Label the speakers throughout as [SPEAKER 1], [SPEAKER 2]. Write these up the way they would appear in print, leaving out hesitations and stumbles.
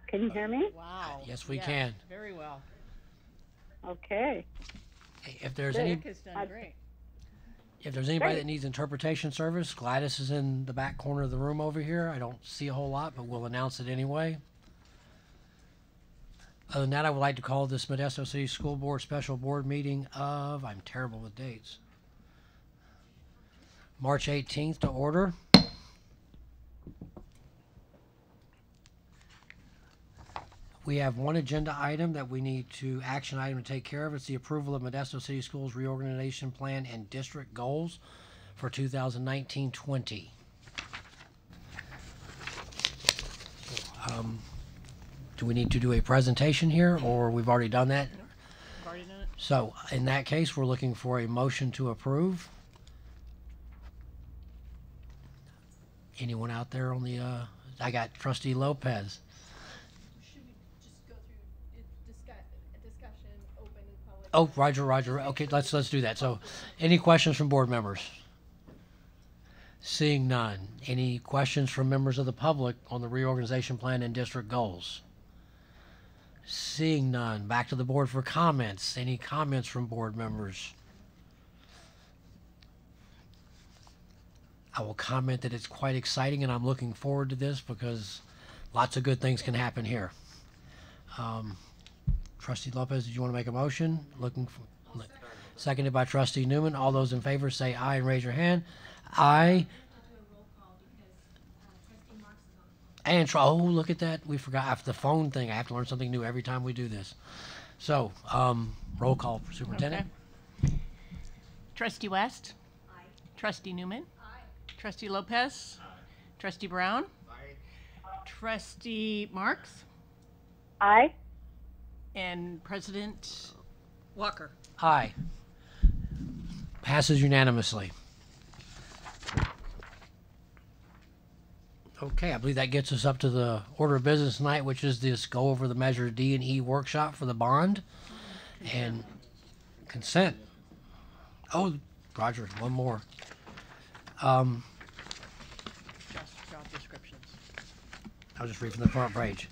[SPEAKER 1] Can you hear me?
[SPEAKER 2] Wow.
[SPEAKER 3] Yes, we can.
[SPEAKER 2] Very well.
[SPEAKER 1] Okay.
[SPEAKER 3] Hey, if there's
[SPEAKER 1] Good.
[SPEAKER 3] any,
[SPEAKER 2] Rick has done great.
[SPEAKER 3] if there's anybody
[SPEAKER 1] Great.
[SPEAKER 3] that needs interpretation service, Gladys is in the back corner of the room over here. I don't see a whole lot, but we'll announce it anyway. Other than that, I would like to call this Modesto City School Board special board meeting of, I'm terrible with dates, March 18th to order. We have one agenda item that we need to, action item to take care of. It's the approval of Modesto City Schools reorganization plan and district goals for 2019-20. Do we need to do a presentation here, or we've already done that?
[SPEAKER 2] You've already done it?
[SPEAKER 3] So in that case, we're looking for a motion to approve. Anyone out there on the, I got Trustee Lopez.
[SPEAKER 4] Should we just go through discussion, open and public?
[SPEAKER 3] Oh, Roger. Okay, let's do that. So, any questions from board members? Seeing none. Any questions from members of the public on the reorganization plan and district goals? Seeing none. Back to the board for comments. Any comments from board members? I will comment that it's quite exciting and I'm looking forward to this because lots of good things can happen here. Trustee Lopez, did you want to make a motion? Seconded by Trustee Newman. All those in favor say aye and raise your hand. Aye. And oh, look at that. We forgot after the phone thing. I have to learn something new every time we do this. So, roll call for Superintendent.
[SPEAKER 2] Okay. Trustee West? Aye. Trustee Newman? Aye. Trustee Lopez? Aye. Trustee Brown? Aye. Trustee Marks?
[SPEAKER 1] Aye.
[SPEAKER 2] And President Walker?
[SPEAKER 3] Aye. Passes unanimously. Okay, I believe that gets us up to the order of business tonight, which is this go over the measure D and E workshop for the bond and consent. Oh, Roger, one more.
[SPEAKER 2] Job descriptions.
[SPEAKER 3] I'll just read from the front page.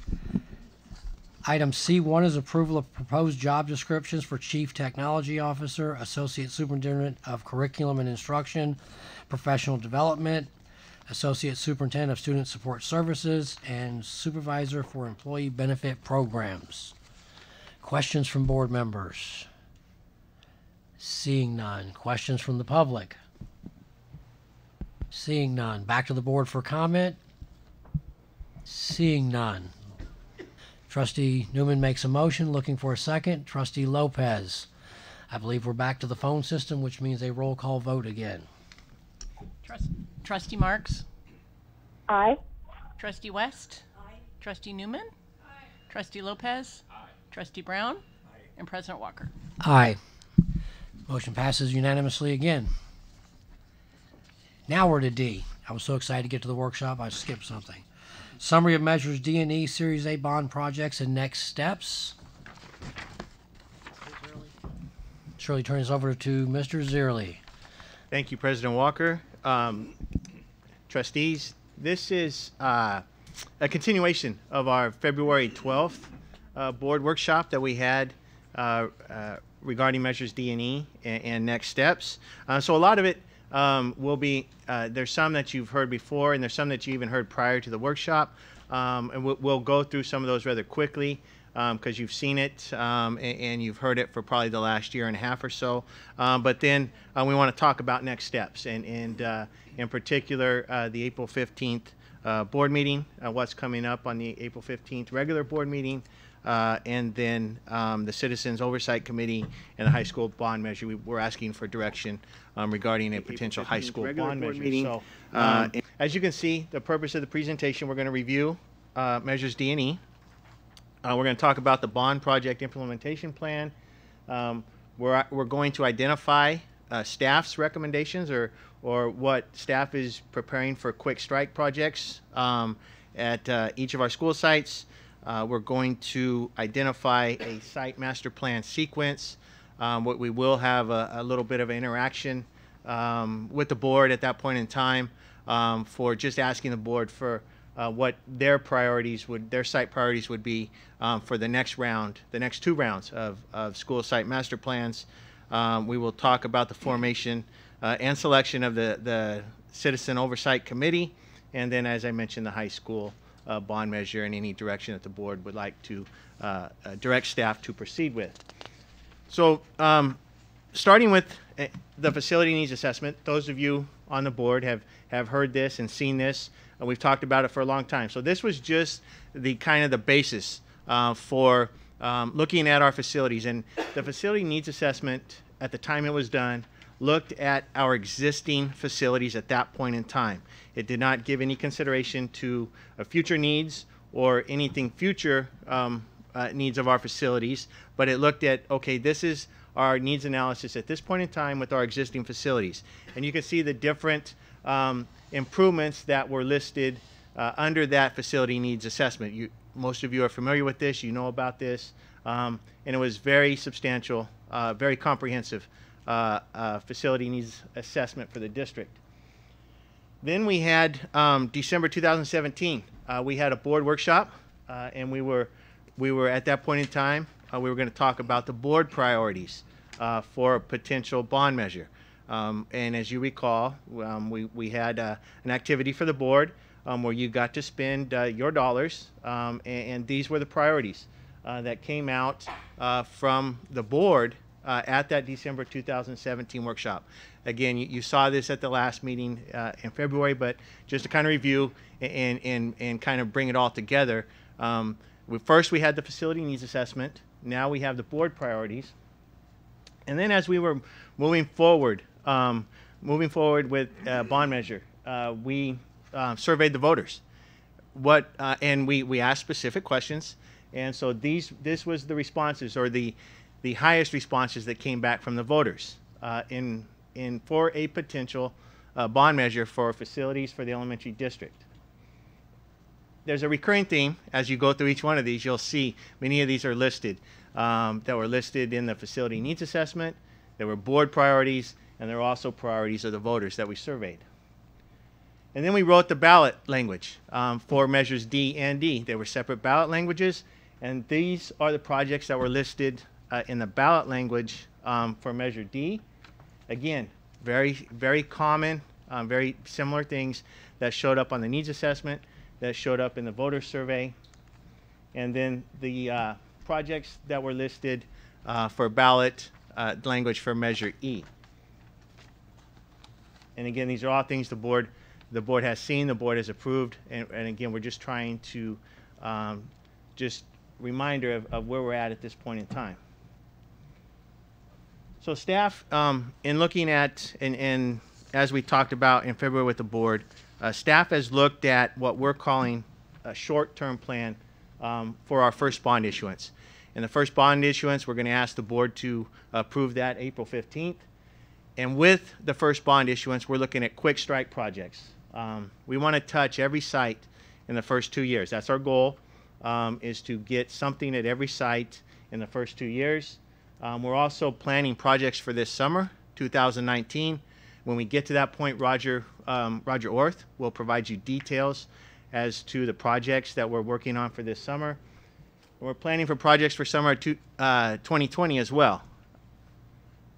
[SPEAKER 3] Item C1 is approval of proposed job descriptions for Chief Technology Officer, Associate Superintendent of Curriculum and Instruction, Professional Development, Associate Superintendent of Student Support Services, and Supervisor for Employee Benefit Programs. Questions from board members? Seeing none. Questions from the public? Seeing none. Back to the board for comment? Seeing none. Trustee Newman makes a motion, looking for a second. Trustee Lopez. I believe we're back to the phone system, which means a roll call vote again.
[SPEAKER 2] Trustee Marks?
[SPEAKER 1] Aye.
[SPEAKER 2] Trustee West? Aye. Trustee Newman? Aye. Trustee Lopez? Aye. Trustee Brown? Aye. And President Walker?
[SPEAKER 3] Aye. Motion passes unanimously again. Now we're to D. I was so excited to get to the workshop, I skipped something. Summary of measures D and E Series A bond projects and next steps. Shirley turns over to Mr. Zierle.
[SPEAKER 5] Thank you, President Walker. Trustees, this is a continuation of our February 12th board workshop that we had regarding measures D and E and next steps. So a lot of it will be, there's some that you've heard before and there's some that you even heard prior to the workshop. And we'll go through some of those rather quickly because you've seen it and you've heard it for probably the last year and a half or so. But then we want to talk about next steps and in particular the April 15th board meeting, what's coming up on the April 15th regular board meeting, and then the Citizens Oversight Committee and the high school bond measure. We're asking for direction regarding a potential high school bond measure. So, as you can see, the purpose of the presentation, we're going to review measures D and E. We're going to talk about the bond project implementation plan. We're going to identify staff's recommendations or what staff is preparing for Quickstrike projects at each of our school sites. We're going to identify a site master plan sequence. We will have a little bit of interaction with the board at that point in time for just asking the board for what their site priorities would be for the next round, the next 2 rounds of school site master plans. We will talk about the formation and selection of the Citizen Oversight Committee, and then, as I mentioned, the high school bond measure and any direction that the board would like to direct staff to proceed with. So starting with the facility needs assessment, those of you on the board have heard this and seen this. We've talked about it for a long time. So this was just the kind of the basis for looking at our facilities. And the facility needs assessment, at the time it was done, looked at our existing facilities at that point in time. It did not give any consideration to future needs or anything future needs of our facilities, but it looked at, okay, this is our needs analysis at this point in time with our existing facilities. And you can see the different improvements that were listed under that facility needs assessment. Most of you are familiar with this, you know about this, and it was very substantial, very comprehensive facility needs assessment for the district. Then we had December 2017, we had a board workshop, and we were at that point in time, we were going to talk about the board priorities for a potential bond measure. And as you recall, we had an activity for the board where you got to spend your dollars, and these were the priorities that came out from the board at that December 2017 workshop. Again, you saw this at the last meeting in February, but just to kind of review and kind of bring it all together, first we had the facility needs assessment. Now we have the board priorities. And then as we were moving forward with bond measure, we surveyed the voters. And we asked specific questions. And so this was the responses, or the highest responses that came back from the voters for a potential bond measure for facilities for the elementary district. There's a recurring theme as you go through each one of these. You'll see many of these are listed that were listed in the facility needs assessment. There were board priorities, and there were also priorities of the voters that we surveyed. And then we wrote the ballot language for measures D and D. They were separate ballot languages, and these are the projects that were listed in the ballot language for measure D. Again, very, very common, very similar things that showed up on the needs assessment, that showed up in the voter survey, and then the projects that were listed for ballot language for measure E. And again, these are all things the board has seen, the board has approved, and again, we're just trying to just reminder of where we're at this point in time. So staff, in looking at, and as we talked about in February with the board, staff has looked at what we're calling a short-term plan for our first bond issuance. And the first bond issuance, we're going to ask the board to approve that April 15th. And with the first bond issuance, we're looking at Quickstrike Projects. We want to touch every site in the first 2 years. That's our goal, is to get something at every site in the first 2 years. We're also planning projects for this summer, 2019. When we get to that point, Roger Orth will provide you details as to the projects that we're working on for this summer. We're planning for projects for summer 2020 as well.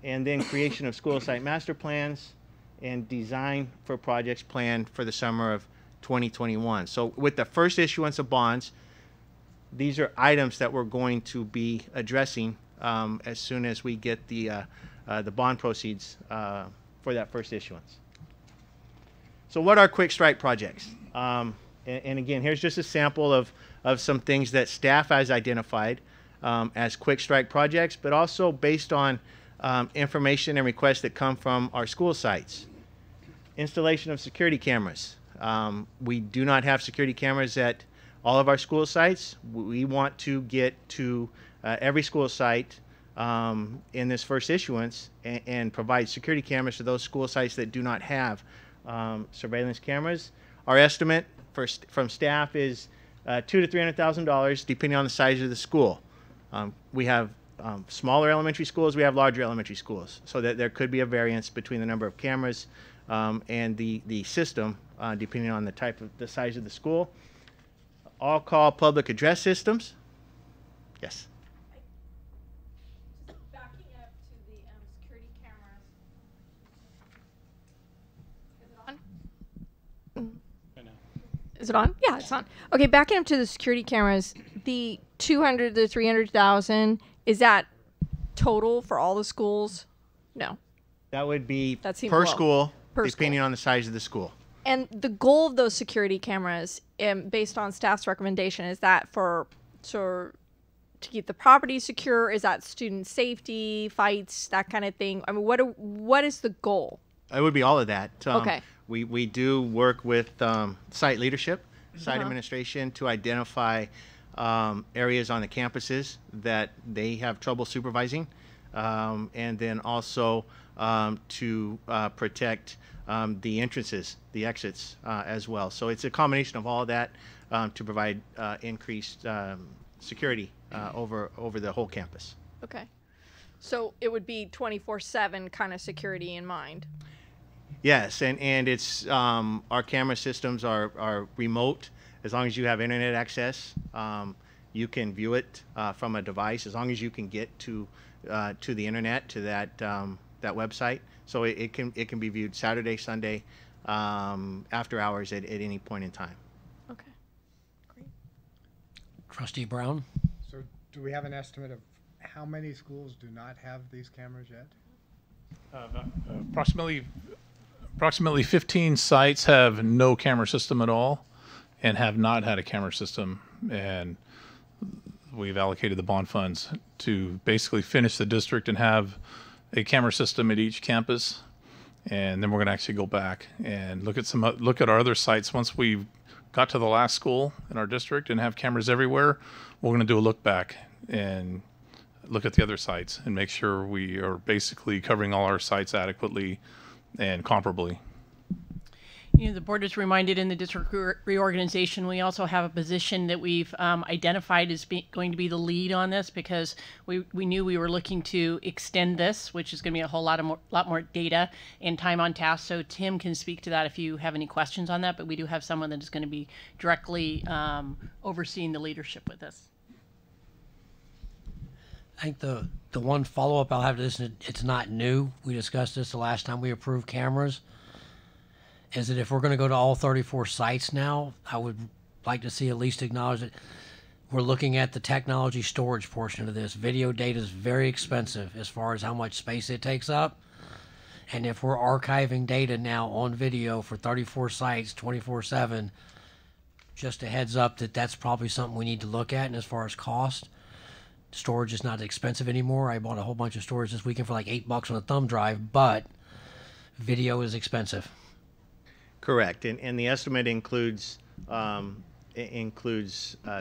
[SPEAKER 5] And then creation of school site master plans and design for projects planned for the summer of 2021. So with the first issuance of bonds, these are items that we're going to be addressing as soon as we get the bond proceeds for that first issuance. So what are Quickstrike projects? And again, here's just a sample of some things that staff has identified as Quickstrike projects, but also based on information and requests that come from our school sites. Installation of security cameras. We do not have security cameras at all of our school sites. We want to get to every school site in this first issuance and provide security cameras to those school sites that do not have surveillance cameras. Our estimate from staff is $200,000 to $300,000 depending on the size of the school. We have smaller elementary schools, we have larger elementary schools, so that there could be a variance between the number of cameras and the system depending on the size of the school. All-call public address systems. Yes.
[SPEAKER 4] Just backing up to the security cameras. Is it on? Is it on? Yeah, it's on. Okay, backing up to the security cameras, the 200 to 300,000, is that total for all the schools? No.
[SPEAKER 5] That would be
[SPEAKER 4] That seems
[SPEAKER 5] per
[SPEAKER 4] low.
[SPEAKER 5] school,
[SPEAKER 4] Per
[SPEAKER 5] depending
[SPEAKER 4] school.
[SPEAKER 5] on the size of the school.
[SPEAKER 4] And the goal of those security cameras, based on staff's recommendation, is that to keep the property secure? Is that student safety, fights, that kind of thing? I mean, what is the goal?
[SPEAKER 5] It would be all of that.
[SPEAKER 4] Okay.
[SPEAKER 5] We do work with site leadership, site
[SPEAKER 4] Uh-huh.
[SPEAKER 5] administration to identify areas on the campuses that they have trouble supervising, and then also to protect the entrances, the exits as well. So it's a combination of all of that to provide increased security over the whole campus.
[SPEAKER 4] Okay. So it would be 24/7 kind of security in mind.
[SPEAKER 5] Yes, and it's our camera systems are remote. As long as you have internet access, you can view it from a device. As long as you can get to the internet, to that website, so it can be viewed Saturday, Sunday, after hours at any point in time.
[SPEAKER 4] Okay. Great.
[SPEAKER 3] Trustee Brown?
[SPEAKER 6] So do we have an estimate of how many schools do not have these cameras yet?
[SPEAKER 7] Approximately 15 sites have no camera system at all and have not had a camera system. And we've allocated the bond funds to basically finish the district and have a camera system at each campus. And then we're going to actually go back and look at our other sites. Once we've got to the last school in our district and have cameras everywhere, we're going to do a look back and look at the other sites and make sure we are basically covering all our sites adequately and comparably.
[SPEAKER 2] You know, the board is reminded in the district reorganization, we also have a position that we've identified as going to be the lead on this, because we knew we were looking to extend this, which is going to be a whole lot more data and time on task. So Tim can speak to that if you have any questions on that, but we do have someone that is going to be directly overseeing the leadership with this.
[SPEAKER 3] I think the one follow-up I'll have to this, and it's not new, we discussed this the last time we approved cameras, is that if we're going to go to all 34 sites now, I would like to see at least acknowledge that we're looking at the technology storage portion of this. Video data is very expensive as far as how much space it takes up. And if we're archiving data now on video for 34 sites, 24/7, just a heads up that that's probably something we need to look at. And as far as cost, storage is not expensive anymore. I bought a whole bunch of storage this weekend for like $8 on a thumb drive, but video is expensive.
[SPEAKER 5] Correct, and the estimate includes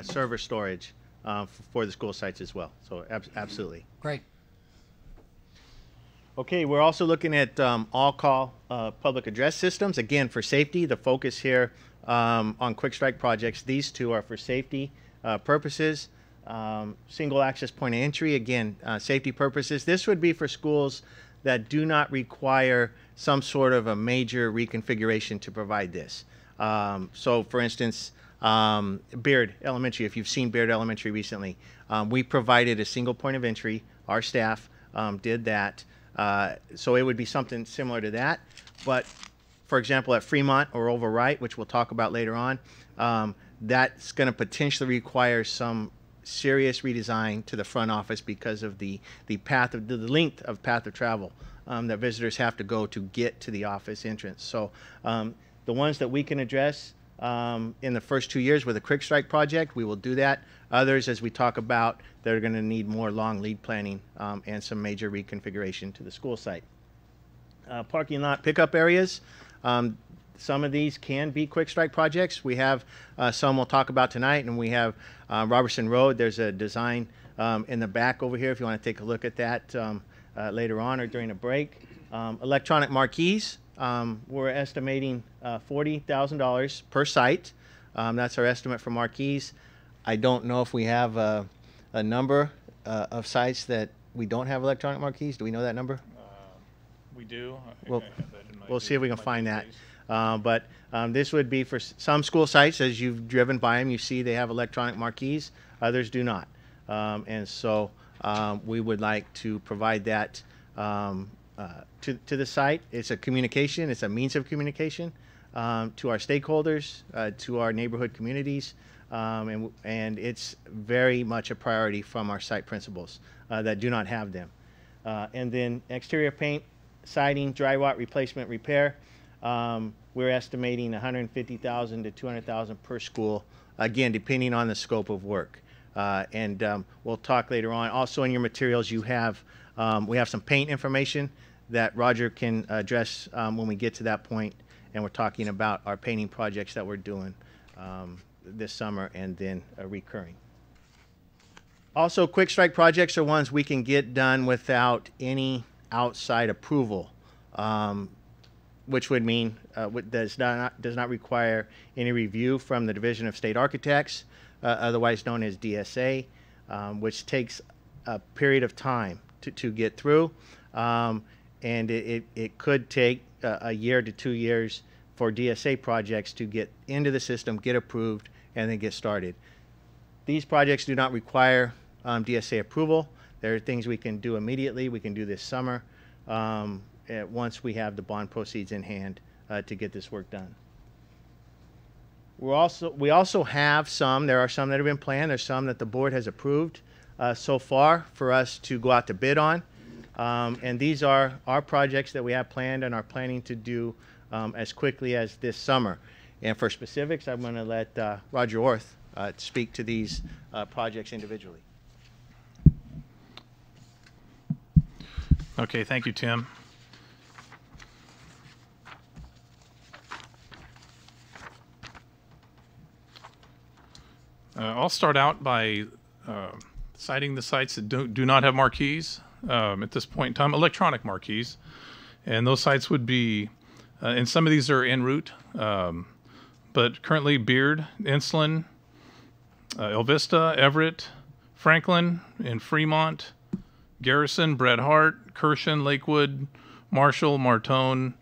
[SPEAKER 5] server storage for the school sites as well. So absolutely.
[SPEAKER 3] Great.
[SPEAKER 5] Okay, we're also looking at all-call public address systems. Again, for safety, the focus here on Quickstrike Projects, these two are for safety purposes. Single access point of entry, again, safety purposes. This would be for schools that do not require some sort of a major reconfiguration to provide this. So, for instance, Beard Elementary, if you've seen Beard Elementary recently, we provided a single point of entry. Our staff did that. So it would be something similar to that. But, for example, at Fremont or Oversight, which we'll talk about later on, that's going to potentially require some serious redesign to the front office because of the length of path of travel that visitors have to go to get to the office entrance. So the ones that we can address in the first 2 years with a Quickstrike project, we will do that. Others, as we talk about, they're going to need more long lead planning and some major reconfiguration to the school site. Parking lot pickup areas. Some of these can be Quickstrike projects. We have some we'll talk about tonight, and we have Robertson Road. There's a design in the back over here if you want to take a look at that later on or during a break. Electronic marquees, we're estimating $40,000 per site. That's our estimate for marquees. I don't know if we have a number of sites that we don't have electronic marquees. Do we know that number?
[SPEAKER 7] We do.
[SPEAKER 5] We'll see if we can find that. But this would be for some school sites, as you've driven by them, you see they have electronic marquees, others do not. And so we would like to provide that to the site. It's a communication, it's a means of communication to our stakeholders, to our neighborhood communities, and it's very much a priority from our site principals that do not have them. And then exterior paint, siding, dry rot replacement, repair. We're estimating $150,000 to $200,000 per school, again, depending on the scope of work. And we'll talk later on. Also in your materials, you have we have some paint information that Roger can address when we get to that point, and we're talking about our painting projects that we're doing this summer and then recurring. Also, Quickstrike projects are ones we can get done without any outside approval, which would mean does not require any review from the Division of State Architects, otherwise known as DSA, which takes a period of time to get through, and it could take a year to 2 years for DSA projects to get into the system, get approved, and then get started. These projects do not require DSA approval. There are things we can do immediately. We can do this summer once we have the bond proceeds in hand to get this work done. We also have some. There are some that have been planned. There's some that the board has approved so far for us to go out to bid on. And these are our projects that we have planned and are planning to do as quickly as this summer. And for specifics, I'm going to let Roger Orth speak to these projects individually.
[SPEAKER 7] Okay, thank you, Tim. I'll start out by citing the sites that do not have marquees at this point in time, electronic marquees. And those sites would be, and some of these are en route, but currently Beard, Insulan, El Vista, Everett, Franklin, and Fremont, Garrison, Bret Hart, Kirshen, Lakewood, Marshall, Martone,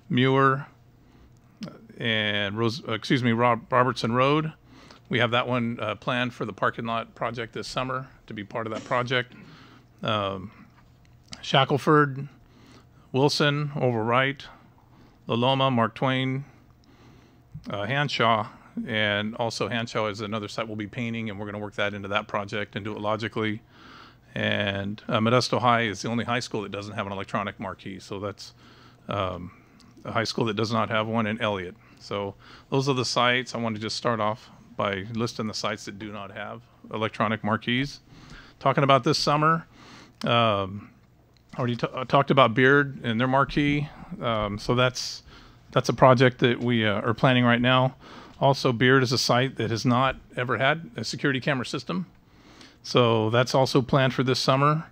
[SPEAKER 7] Muir, and Robertson Road. We have that one planned for the parking lot project this summer to be part of that project. Shackelford, Wilson, Overwright, La Loma, Mark Twain, Hanshaw, and also Hanshaw is another site we'll be painting, and we're going to work that into that project and do it logically. And Modesto High is the only high school that doesn't have an electronic marquee, so that's a high school that does not have one in Elliott. So those are the sites. I want to just start off by listing the sites that do not have electronic marquees. Talking about this summer, already talked about Beard and their marquee. So that's a project that we are planning right now. Also, Beard is a site that has not ever had a security camera system. So that's also planned for this summer.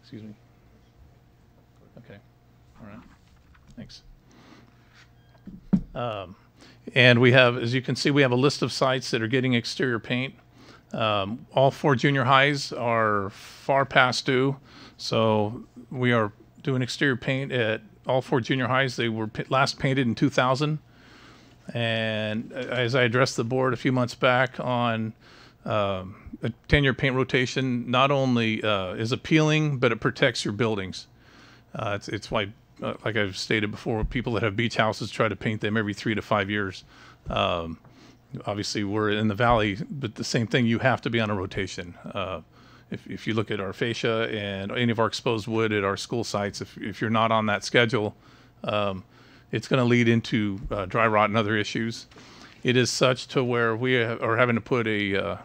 [SPEAKER 7] Excuse me. Okay. All right. Thanks. And we have, as you can see, we have a list of sites that are getting exterior paint. All 4 junior highs are far past due. So we are doing exterior paint at all 4 junior highs. They were last painted in 2000. And as I addressed the board a few months back on a 10-year paint rotation, not only is appealing, but it protects your buildings. It's why, like I've stated before, people that have beach houses try to paint them every 3 to 5 years. Obviously, we're in the valley, but the same thing, you have to be on a rotation. If you look at our fascia and any of our exposed wood at our school sites, if you're not on that schedule, it's going to lead into dry rot and other issues. It is such to where we are having to put a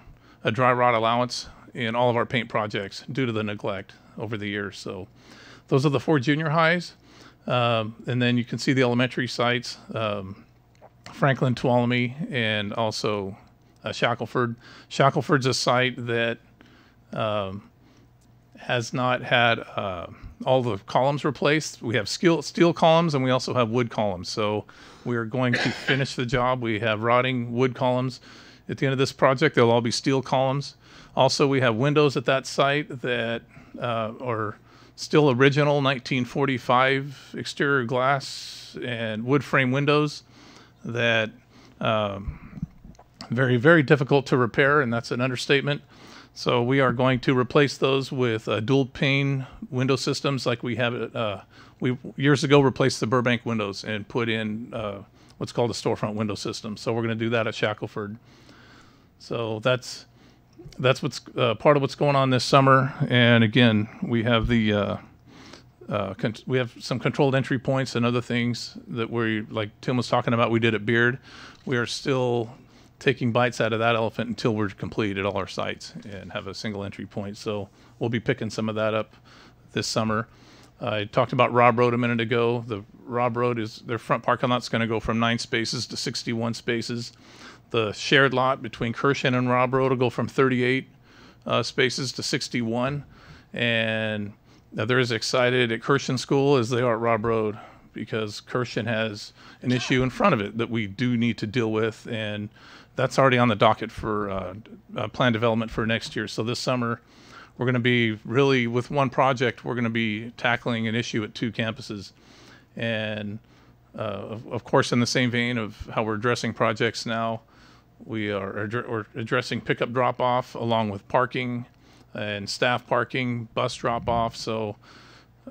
[SPEAKER 7] dry rot allowance in all of our paint projects due to the neglect over the years. So those are the 4 junior highs. And then you can see the elementary sites, Franklin, Tuolumne, and also Shackelford. Shackelford's a site that has not had all the columns replaced. We have steel columns, and we also have wood columns. So we are going to finish the job. We have rotting wood columns. At the end of this project, they'll all be steel columns. Also, we have windows at that site that are still original 1945 exterior glass and wood frame windows that very, very difficult to repair, and that's an understatement. So we are going to replace those with dual pane window systems like we have. We years ago replaced the Burbank windows and put in what's called a storefront window system. So we're going to do that at Shackelford. So that's what's part of what's going on this summer. And again, we have the we have some controlled entry points and other things that we, like Tim was talking about, we did at Beard. We are still taking bites out of that elephant until we're complete at all our sites and have a single entry point. So we'll be picking some of that up this summer. I talked about Robb Road a minute ago. The Robb Road their front parking lot's going to go from 9 spaces to 61 spaces. The shared lot between Kirshen and Robb Road will go from 38 spaces to 61. And they're as excited at Kirshen School as they are at Robb Road, because Kirshen has an issue in front of it that we do need to deal with, and that's already on the docket for plan development for next year. So this summer, we're going to be really, with one project, we're going to be tackling an issue at 2 campuses. And of course, in the same vein of how we're addressing projects now, we're addressing pickup drop-off along with parking and staff parking, bus drop-off. So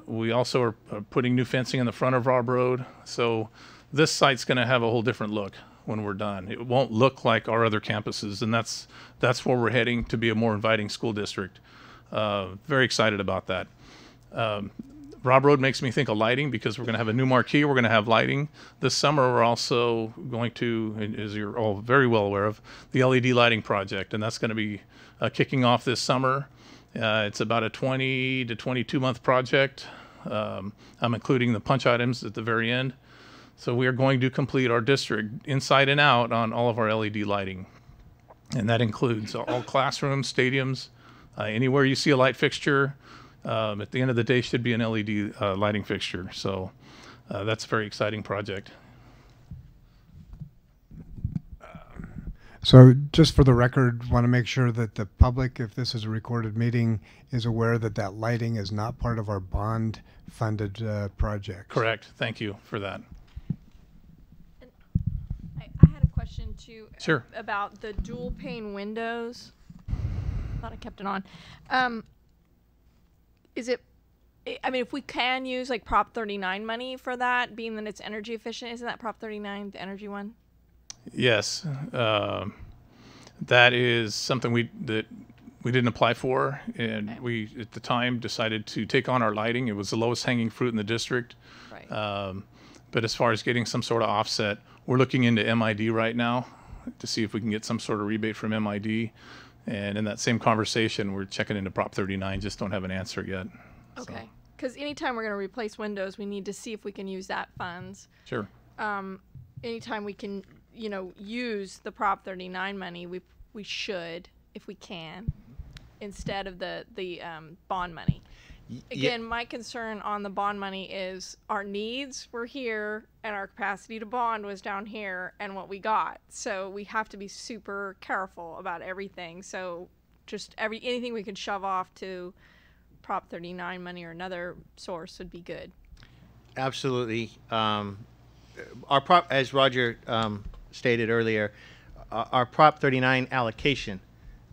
[SPEAKER 7] we also are putting new fencing in the front of Robb Road. So this site's going to have a whole different look when we're done. It won't look like our other campuses, and that's where we're heading, to be a more inviting school district. Very excited about that. Robb Road makes me think of lighting, because we're going to have a new marquee. We're going to have lighting. This summer, we're also going to, as you're all very well aware of, the LED lighting project, and that's going to be kicking off this summer. It's about a 20 to 22 month project. I'm including the punch items at the very end. So we are going to complete our district inside and out on all of our LED lighting. And that includes all classrooms, stadiums, anywhere you see a light fixture. At the end of the day, should be an LED lighting fixture. So that's a very exciting project.
[SPEAKER 6] So just for the record, want to make sure that the public, if this is a recorded meeting, is aware that that lighting is not part of our bond-funded project.
[SPEAKER 7] Correct. Thank you for that.
[SPEAKER 4] I had a question too.
[SPEAKER 7] Sure.
[SPEAKER 4] About the dual pane windows. Thought I kept it on. Is it? I mean, if we can use like Prop 39 money for that, being that it's energy efficient, isn't that Prop 39 the energy one?
[SPEAKER 7] Yes, that is something we didn't apply for, and we at the time decided to take on our lighting. It was the lowest hanging fruit in the district.
[SPEAKER 4] Right.
[SPEAKER 7] But as far as getting some sort of offset, we're looking into MID right now to see if we can get some sort of rebate from MID. And in that same conversation, we're checking into Prop 39. Just don't have an answer yet.
[SPEAKER 4] Okay. Because anytime we're going to replace windows, we need to see if we can use that funds.
[SPEAKER 7] Sure.
[SPEAKER 4] Anytime we can, use the Prop 39 money, we should, if we can, instead of the bond money. Again, my concern on the bond money is our needs were here and our capacity to bond was down here and what we got. So we have to be super careful about everything. So just anything we could shove off to Prop 39 money or another source would be good.
[SPEAKER 5] Absolutely. Our prop, as Roger stated earlier, our Prop 39 allocation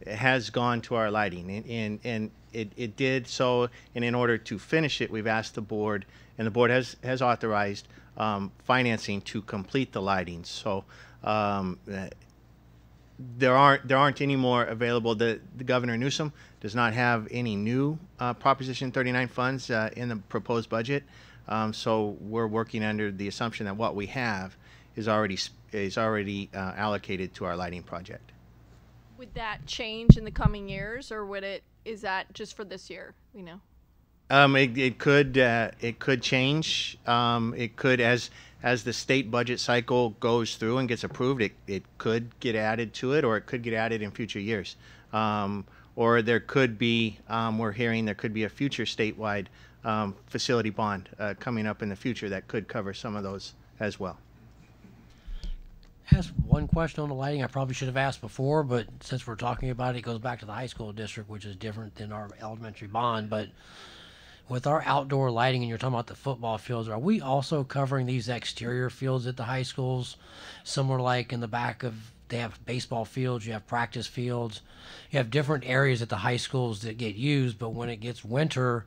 [SPEAKER 5] has gone to our lighting, and it did so. And in order to finish it, we've asked the board, and the board has authorized financing to complete the lighting. So there aren't any more available. The Governor Newsom does not have any new Proposition 39 funds in the proposed budget. So we're working under the assumption that what we have is already allocated to our lighting project.
[SPEAKER 4] Would that change in the coming years, or is that just for this year?
[SPEAKER 5] It could change. It could, as the state budget cycle goes through and gets approved, it could get added to it, or it could get added in future years. Or there could be, we're hearing there could be a future statewide facility bond coming up in the future that could cover some of those as well.
[SPEAKER 3] Has one question on the lighting I probably should have asked before, but since we're talking about it, it goes back to the high school district, which is different than our elementary bond. But With our outdoor lighting, and you're talking about the football fields, are we also covering these exterior fields at the high schools? Somewhere like in the back of, they have baseball fields, you have practice fields, you have different areas at the high schools that get used, but when it gets winter,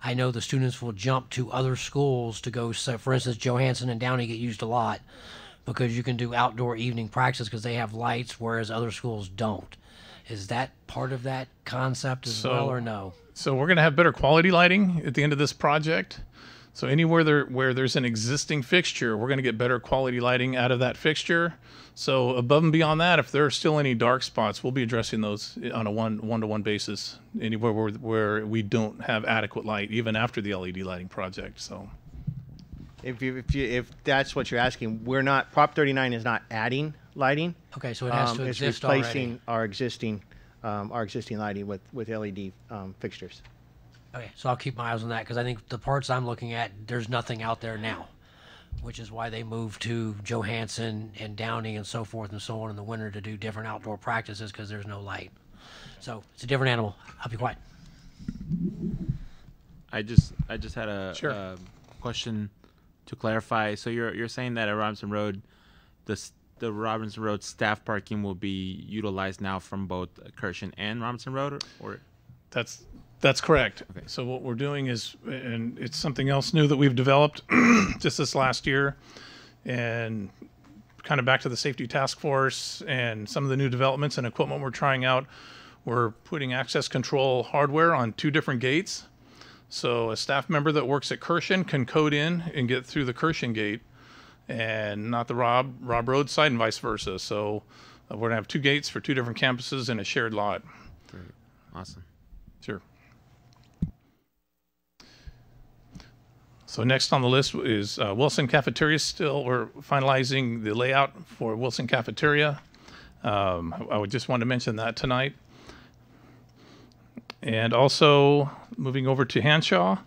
[SPEAKER 3] I know the students will jump to other schools to go. So for instance, Johansson and Downey get used a lot because you can do outdoor evening practice because they have lights, whereas other schools don't. Is that part of that concept as well, or no?
[SPEAKER 7] So we're going to have better quality lighting at the end of this project. So anywhere where there's an existing fixture, we're going to get better quality lighting out of that fixture. So above and beyond that, if there are still any dark spots, we'll be addressing those on a one-to-one basis. Anywhere where we don't have adequate light, even after the LED lighting project. So,
[SPEAKER 5] if that's what you're asking, we're not. Prop 39 is not adding lighting.
[SPEAKER 3] Okay, so it has to
[SPEAKER 5] It's
[SPEAKER 3] exist
[SPEAKER 5] replacing
[SPEAKER 3] already.
[SPEAKER 5] our existing lighting with LED fixtures.
[SPEAKER 3] Okay, so I'll keep my eyes on that because I think the parts I'm looking at, there's nothing out there now, which is why they moved to Johansson and Downey and so forth and so on in the winter to do different outdoor practices because there's no light. So it's a different animal. I'll be quiet.
[SPEAKER 8] I just had a
[SPEAKER 7] Sure.
[SPEAKER 8] question to clarify. So you're saying that at Robinson Road, the Robinson Road staff parking will be utilized now from both Kirshen and Robinson Road, or?
[SPEAKER 7] That's correct.
[SPEAKER 8] Okay.
[SPEAKER 7] So what we're doing is, and it's something else new that we've developed just this last year, and kind of back to the safety task force and some of the new developments and equipment we're trying out. We're putting access control hardware on 2 different gates. So a staff member that works at Kirshen can code in and get through the Kirshen gate, and not the Rob Road side, and vice versa. So we're gonna have 2 gates for 2 different campuses in a shared lot.
[SPEAKER 8] Great. Awesome.
[SPEAKER 7] Sure. So next on the list is Wilson Cafeteria. Still, we're finalizing the layout for Wilson Cafeteria. I would just want to mention that tonight. And also moving over to Hanshaw,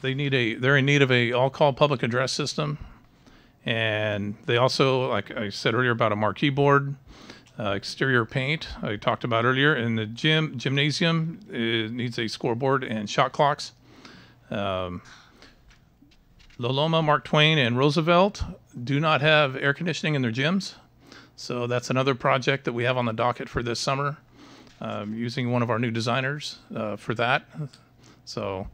[SPEAKER 7] they're in need of a all-call public address system, and they also, like I said earlier, about a marquee board, exterior paint I talked about earlier, and the gymnasium needs a scoreboard and shot clocks. Loloma, Mark Twain, and Roosevelt do not have air conditioning in their gyms, so that's another project that we have on the docket for this summer, using one of our new designers for that. So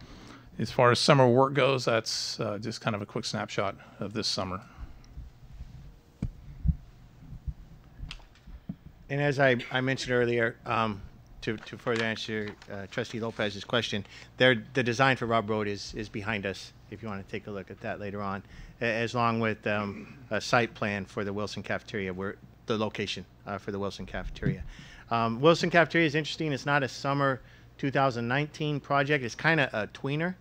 [SPEAKER 7] as far as summer work goes, that's just kind of a quick snapshot of this summer.
[SPEAKER 5] And as I mentioned earlier, to further answer Trustee Lopez's question, the design for Rob Road is behind us, if you want to take a look at that later on, as long with a site plan for the Wilson Cafeteria, the location for the Wilson Cafeteria. Wilson Cafeteria is interesting. It's not a summer 2019 project. It's kind of a tweener.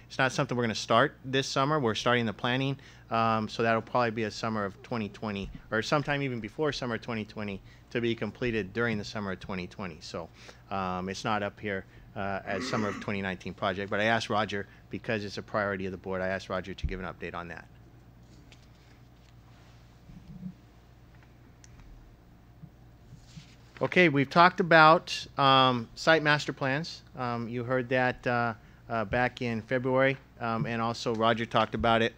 [SPEAKER 5] It's not something we're going to start this summer. We're starting the planning, so that'll probably be a summer of 2020, or sometime even before summer 2020, to be completed during the summer of 2020. So it's not up here as summer of 2019 project. But I asked Roger, because it's a priority of the board, I asked Roger to give an update on that. Okay, we've talked about site master plans. You heard that back in February, and also Roger talked about it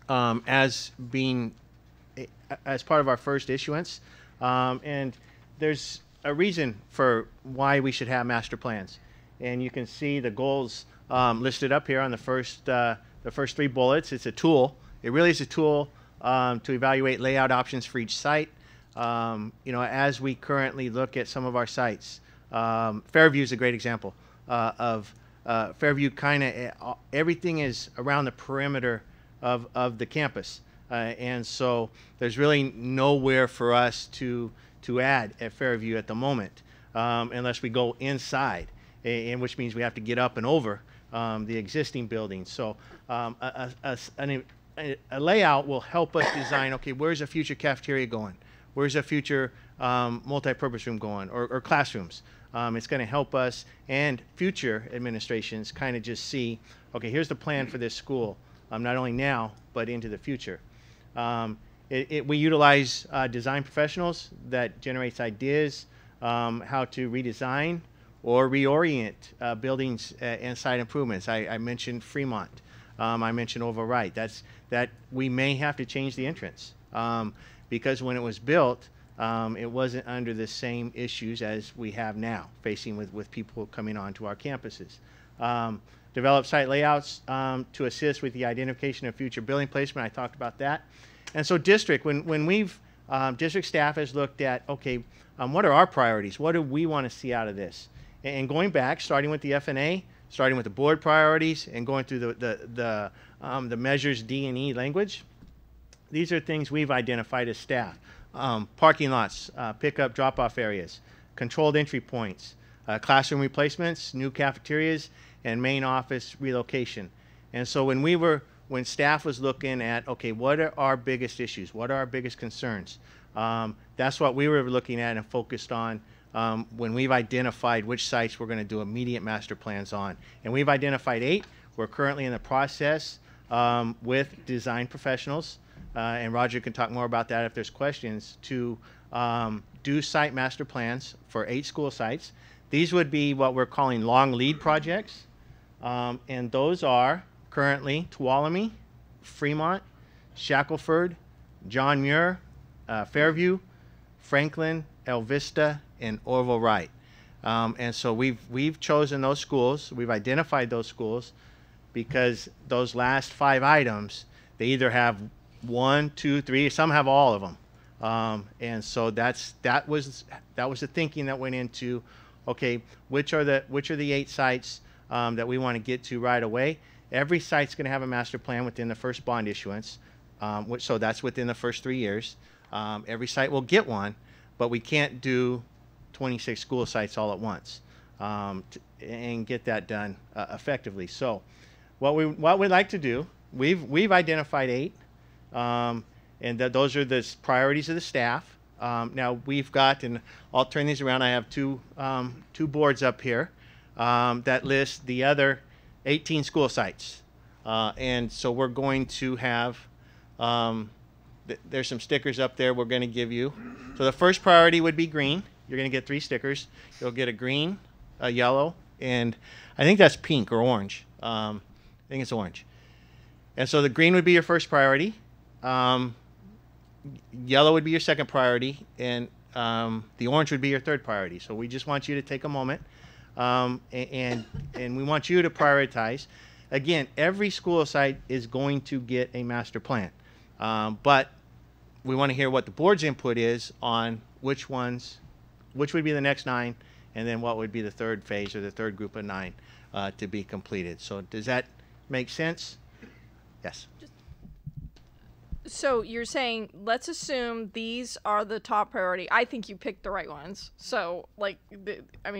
[SPEAKER 5] as part of our first issuance. And there's a reason for why we should have master plans. And you can see the goals listed up here on the first 3 bullets. It's a tool. It really is a tool to evaluate layout options for each site. As we currently look at some of our sites, Fairview is a great example of Fairview. Kind of everything is around the perimeter of the campus, and so there's really nowhere for us to add at Fairview at the moment, unless we go inside, and which means we have to get up and over the existing building. So a layout will help us design. Okay, where's a future cafeteria going? Where's a future multi-purpose room going, or classrooms? It's going to help us and future administrations kind of just see, okay, here's the plan for this school, not only now, but into the future. We utilize design professionals that generates ideas how to redesign or reorient buildings and site improvements. I mentioned Fremont. I mentioned Oversight. That we may have to change the entrance because when it was built, it wasn't under the same issues as we have now, facing with people coming onto our campuses. Develop site layouts to assist with the identification of future building placement. I talked about that. And so district, when we've, district staff has looked at, okay, what are our priorities? What do we want to see out of this? And going back, starting with the FNA, starting with the board priorities, and going through the measures D&E language, these are things we've identified as staff. Parking lots, pickup, drop-off areas, controlled entry points, classroom replacements, new cafeterias, and main office relocation. And so when staff was looking at, okay, what are our biggest issues? What are our biggest concerns? That's what we were looking at and focused on when we've identified which sites we're going to do immediate master plans on. And we've identified 8. We're currently in the process with design professionals, and Roger can talk more about that if there's questions, to do site master plans for 8 school sites. These would be what we're calling long lead projects, and those are currently Tuolumne, Fremont, Shackelford, John Muir, Fairview, Franklin, El Vista, and Orville Wright. And so we've chosen those schools. We've identified those schools because those last 5 items, they either have 1, 2, 3, some have all of them. And so that was the thinking that went into, okay, which are the 8 sites that we want to get to right away. Every site's going to have a master plan within the first bond issuance, so that's within the first 3 years. Every site will get one, but we can't do 26 school sites all at once and get that done effectively. So what we'd like to do, we've identified 8, and those are the priorities of the staff. Now we've got, and I'll turn these around, I have two boards up here that list the other 18 school sites. And so we're going to have, there's some stickers up there we're going to give you. So the first priority would be green. You're going to get 3 stickers. You'll get a green, a yellow, and I think that's pink or orange. I think it's orange. And so the green would be your first priority. Yellow would be your second priority, and the orange would be your third priority. So we just want you to take a moment, and we want you to prioritize. Again, every school site is going to get a master plan, but we want to hear what the board's input is on which would be the next 9, and then what would be the third phase or the third group of 9 to be completed. So does that make sense? Yes.
[SPEAKER 4] So you're saying, let's assume these are the top priority. I think you picked the right ones. So,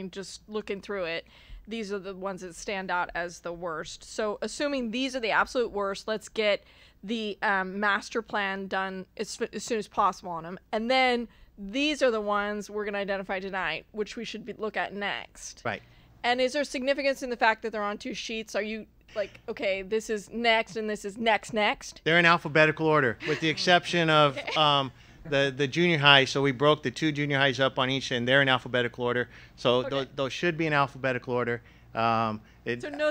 [SPEAKER 4] just looking through it, these are the ones that stand out as the worst. So assuming these are the absolute worst, let's get the master plan done as soon as possible on them. And then these are the ones we're going to identify tonight, which we should look at next.
[SPEAKER 5] Right.
[SPEAKER 4] And is there significance in the fact that they're on 2 sheets? Are you like, okay, this is next and this is next?
[SPEAKER 5] They're in alphabetical order, with the exception of the junior high. So we broke the 2 junior highs up on each, and they're in alphabetical order. So
[SPEAKER 4] Okay.
[SPEAKER 5] those should be in alphabetical order.
[SPEAKER 4] So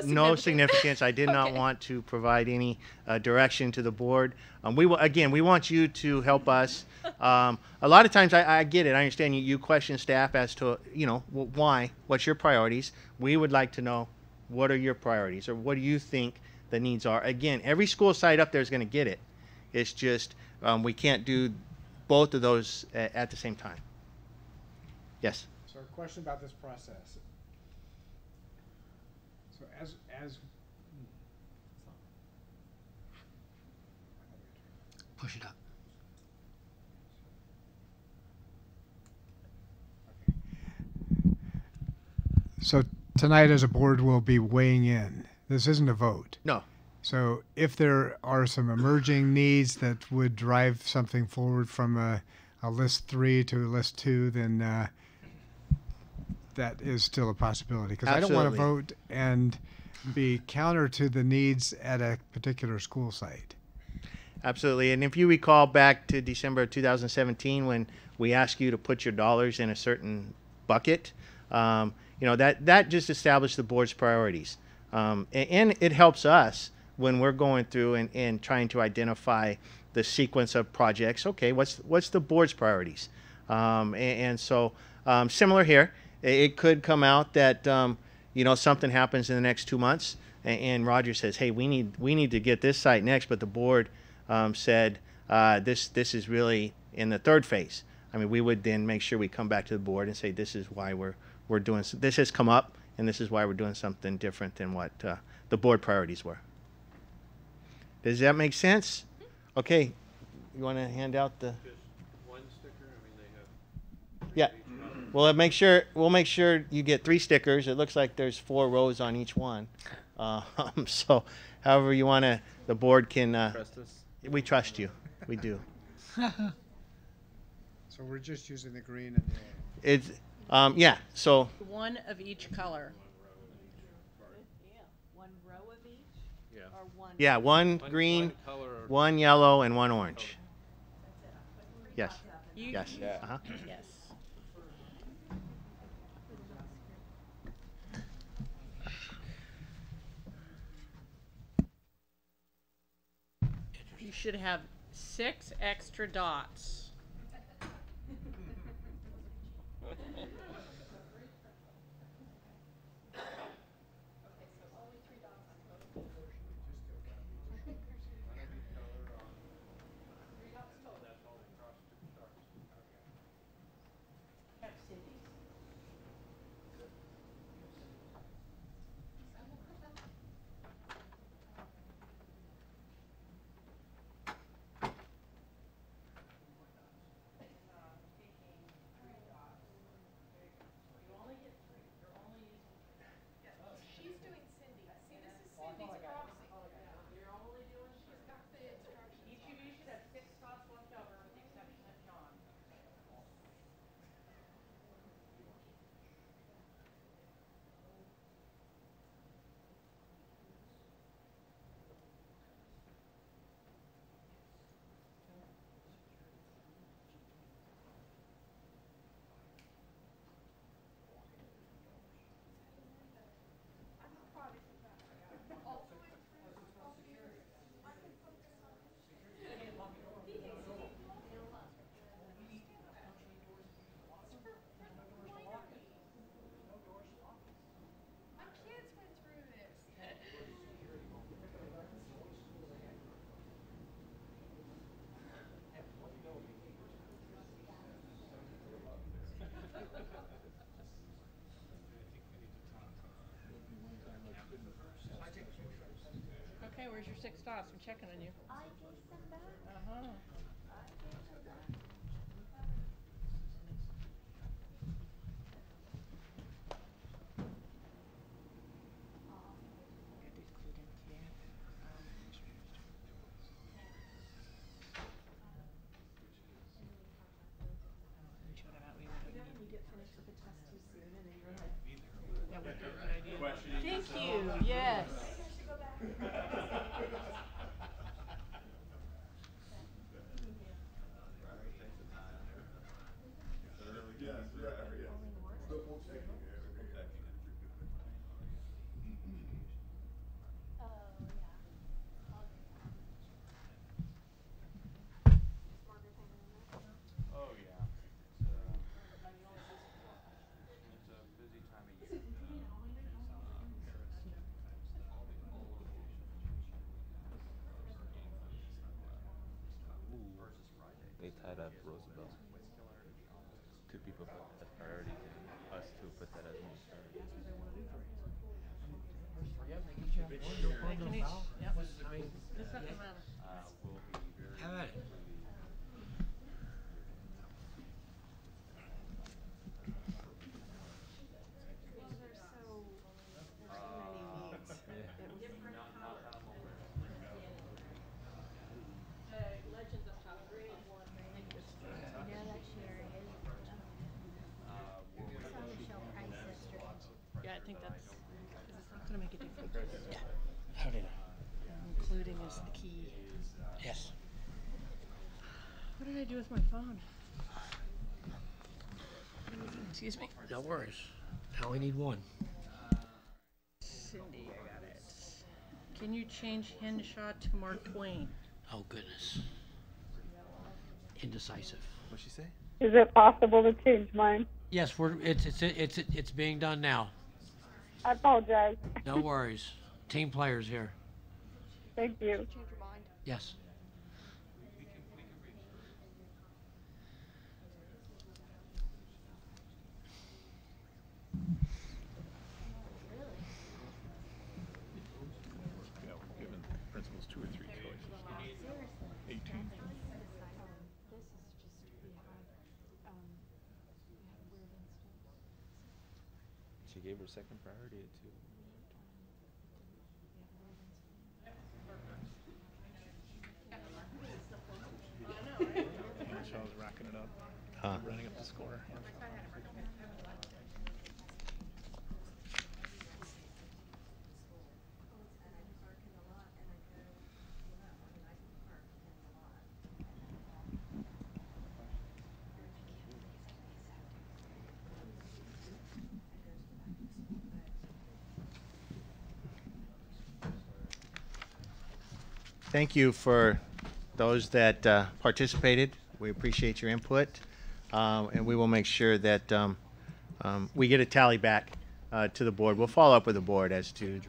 [SPEAKER 5] No significance. I did not
[SPEAKER 4] Okay.
[SPEAKER 5] want to provide any direction to the board. We want you to help us. A lot of times, I get it. I understand you question staff as to, why, what's your priorities. We would like to know, what are your priorities, or what do you think the needs are? Again, every school site up there is going to get it. It's just we can't do both of those at the same time. Yes.
[SPEAKER 6] So a question about this process. So as
[SPEAKER 3] Push it up.
[SPEAKER 6] So tonight as a board we'll be weighing in. This isn't a vote.
[SPEAKER 5] No.
[SPEAKER 6] So if there are some emerging needs that would drive something forward from a list 3 to a list 2, then that is still a possibility. Because I don't want to
[SPEAKER 5] Absolutely.
[SPEAKER 6] vote and be counter to the needs at a particular school site.
[SPEAKER 5] Absolutely. And if you recall back to December of 2017, when we asked you to put your dollars in a certain bucket, that just established the board's priorities. And it helps us when we're going through and trying to identify the sequence of projects. Okay, what's the board's priorities? So similar here, it could come out that something happens in the next 2 months, and Roger says, hey, we need to get this site next, but the board said this is really in the third phase. I mean, we would then make sure we come back to the board and say, this is why we're doing this has come up, and this is why we're doing something different than what the board priorities were. Does that make sense? Okay, you want to hand out the?
[SPEAKER 9] Just one sticker. I mean, they have.
[SPEAKER 5] Yeah. Well, we'll make sure you get 3 stickers. It looks like there's 4 rows on each one. So, however you want to, the board can.
[SPEAKER 8] Trust us?
[SPEAKER 5] We trust you. We do.
[SPEAKER 6] So we're just using the green and the
[SPEAKER 5] It's yeah. So
[SPEAKER 2] One of each color.
[SPEAKER 5] yeah, one green, one yellow, and one orange. Yes. Yes. Uh-huh.
[SPEAKER 2] Yes. You should have 6 extra dots. Okay, where's your 6 dots? I'm checking on you. I gave them back. Uh-huh. Thank you. Yes.
[SPEAKER 8] Oh yeah. It's a busy time of year. They tied up Roosevelt. 2 people put that as priority, and us 2 put that as most priority.
[SPEAKER 2] They can each, yep. This doesn't matter.
[SPEAKER 8] We'll be very.
[SPEAKER 3] Have at it.
[SPEAKER 2] Legends up top. Yeah, I think that's. It's not going to make a difference.
[SPEAKER 3] Yeah. How did
[SPEAKER 2] Including is the key.
[SPEAKER 3] Yes.
[SPEAKER 2] What did I do with my phone? Excuse me.
[SPEAKER 3] No worries. I only need one.
[SPEAKER 2] Cindy, I got it. Can you change Henshaw to Mark Twain?
[SPEAKER 3] Oh, goodness. Indecisive.
[SPEAKER 8] What'd she say?
[SPEAKER 1] Is it possible to change mine?
[SPEAKER 3] Yes, it's being done now.
[SPEAKER 1] I apologize.
[SPEAKER 3] No worries. Team players here.
[SPEAKER 1] Thank you.
[SPEAKER 3] Yes.
[SPEAKER 7] Yeah, we're giving principals 2 or 3 choices. 18.
[SPEAKER 8] She gave her second priority to.
[SPEAKER 7] Shaw's racking it up, running up the score.
[SPEAKER 5] Thank you for those that participated. We appreciate your input, and we will make sure that we get a tally back to the board. We'll follow up with the board as to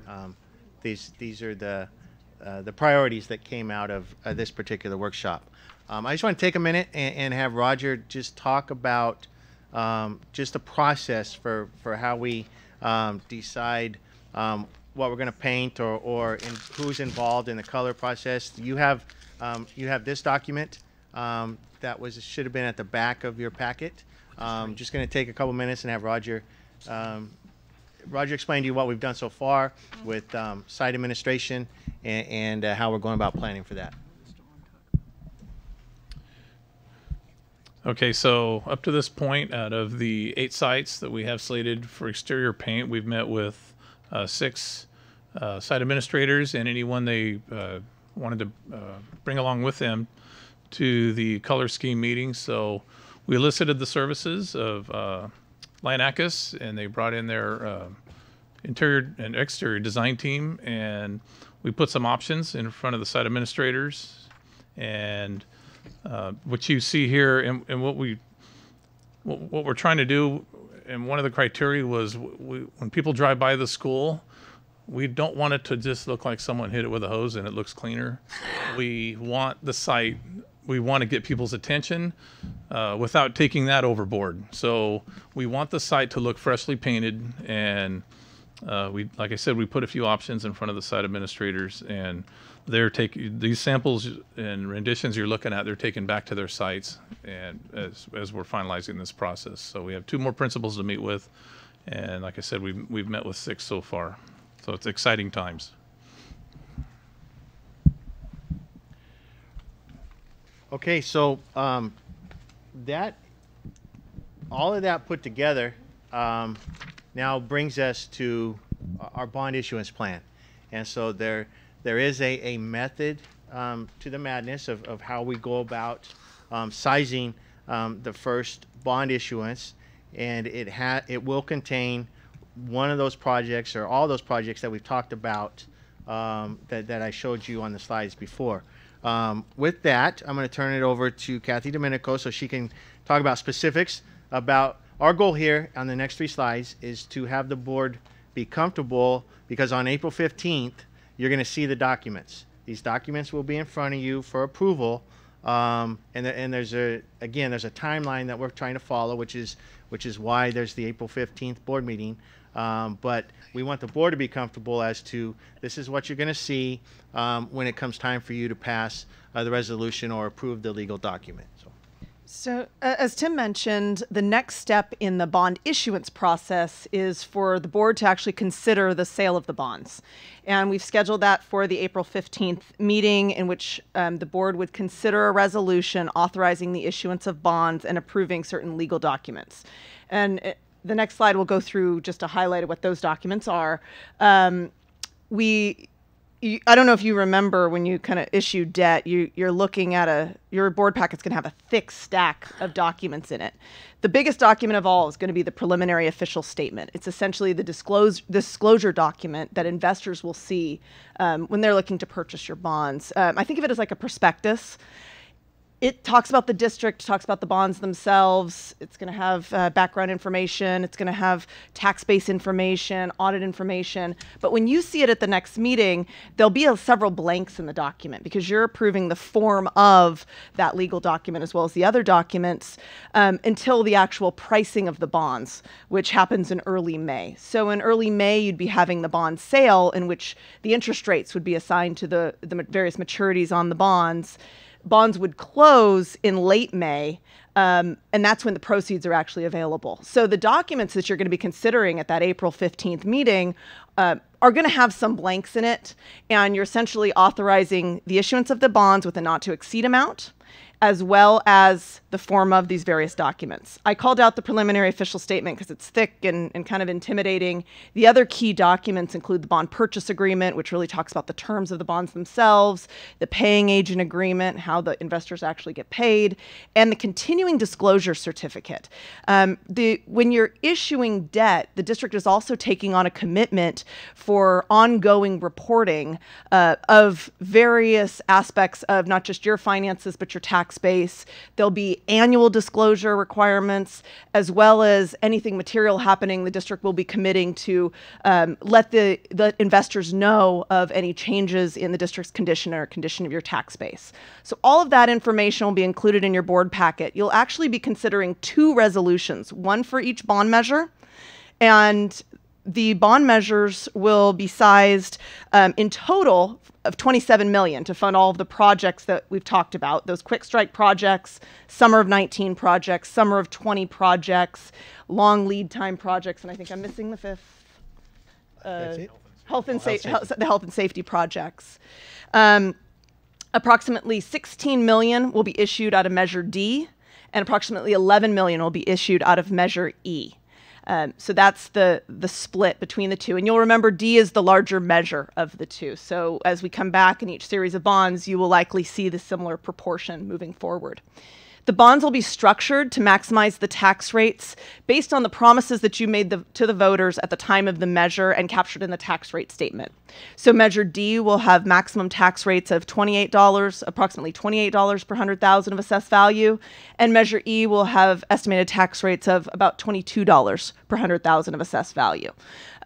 [SPEAKER 5] these are the priorities that came out of this particular workshop. I just want to take a minute and have Roger just talk about just the process for how we decide what we're going to paint or who's involved in the color process. You have this document that should have been at the back of your packet. Just going to take a couple minutes and have Roger explain to you what we've done so far with site administration and how we're going about planning for that.
[SPEAKER 7] Okay, so up to this point, out of the 8 sites that we have slated for exterior paint, we've met with 6 site administrators and anyone they wanted to bring along with them to the color scheme meeting. So we elicited the services of Lionakis, and they brought in their interior and exterior design team, and we put some options in front of the site administrators. And what you see here, and what we're trying to do, and one of the criteria was when people drive by the school, we don't want it to just look like someone hit it with a hose and it looks cleaner. We want the site, we want to get people's attention without taking that overboard. So we want the site to look freshly painted, and like I said, we put a few options in front of the site administrators, and they're taking these samples and renditions you're looking at, they're taken back to their sites, and as we're finalizing this process. So we have 2 more principals to meet with, and like I said, we've met with 6 so far. So it's exciting times.
[SPEAKER 5] Okay, so that all of that put together now brings us to our bond issuance plan, and so there is a method to the madness of how we go about sizing the first bond issuance, and it will contain one of those projects or all those projects that we've talked about that I showed you on the slides before. With that, I'm going to turn it over to Kathy Domenico so she can talk about specifics about our goal here on the next 3 slides is to have the board be comfortable, because on April 15th, you're going to see the documents. These documents will be in front of you for approval, and there's a timeline that we're trying to follow, which is why there's the April 15th board meeting. But we want the board to be comfortable as to this is what you're going to see when it comes time for you to pass the resolution or approve the legal document.
[SPEAKER 10] So, as Tim mentioned, the next step in the bond issuance process is for the board to actually consider the sale of the bonds. And we've scheduled that for the April 15th meeting, in which the board would consider a resolution authorizing the issuance of bonds and approving certain legal documents. And the next slide will go through just a highlight of what those documents are. We I don't know if you remember when you kind of issue debt, you're looking at your board packet's going to have a thick stack of documents in it. The biggest document of all is going to be the preliminary official statement. It's essentially the disclosure document that investors will see when they're looking to purchase your bonds. I think of it as like a prospectus. It talks about the district, talks about the bonds themselves. It's going to have background information. It's going to have tax-based information, audit information. But when you see it at the next meeting, there'll be several blanks in the document because you're approving the form of that legal document as well as the other documents until the actual pricing of the bonds, which happens in early May. So in early May, you'd be having the bond sale in which the interest rates would be assigned to the various maturities on the bonds. Bonds would close in late May, and that's when the proceeds are actually available. So the documents that you're going to be considering at that April 15th meeting are going to have some blanks in it, and you're essentially authorizing the issuance of the bonds with a not to exceed amount, as well as the form of these various documents. I called out the preliminary official statement because it's thick and kind of intimidating. The other key documents include the bond purchase agreement, which really talks about the terms of the bonds themselves, the paying agent agreement, how the investors actually get paid, and the continuing disclosure certificate. When you're issuing debt, the district is also taking on a commitment for ongoing reporting of various aspects of not just your finances, but your tax base. There'll be annual disclosure requirements, as well as anything material happening. The district will be committing to let the investors know of any changes in the district's condition or condition of your tax base. So all of that information will be included in your board packet. You'll actually be considering 2 resolutions, one for each bond measure, and the bond measures will be sized in total of $27 million to fund all of the projects that we've talked about, those Quickstrike projects, summer of 19 projects, summer of 20 projects, long lead time projects, and I think I'm missing the 5th. The health and safety projects. Approximately $16 million will be issued out of Measure D, and approximately $11 million will be issued out of Measure E. So that's the split between the two. And you'll remember D is the larger measure of the two. So as we come back in each series of bonds, you will likely see the similar proportion moving forward. The bonds will be structured to maximize the tax rates based on the promises that you made to the voters at the time of the measure and captured in the tax rate statement. So Measure D will have maximum tax rates of $28, approximately $28 per 100,000 of assessed value, and Measure E will have estimated tax rates of about $22 per 100,000 of assessed value.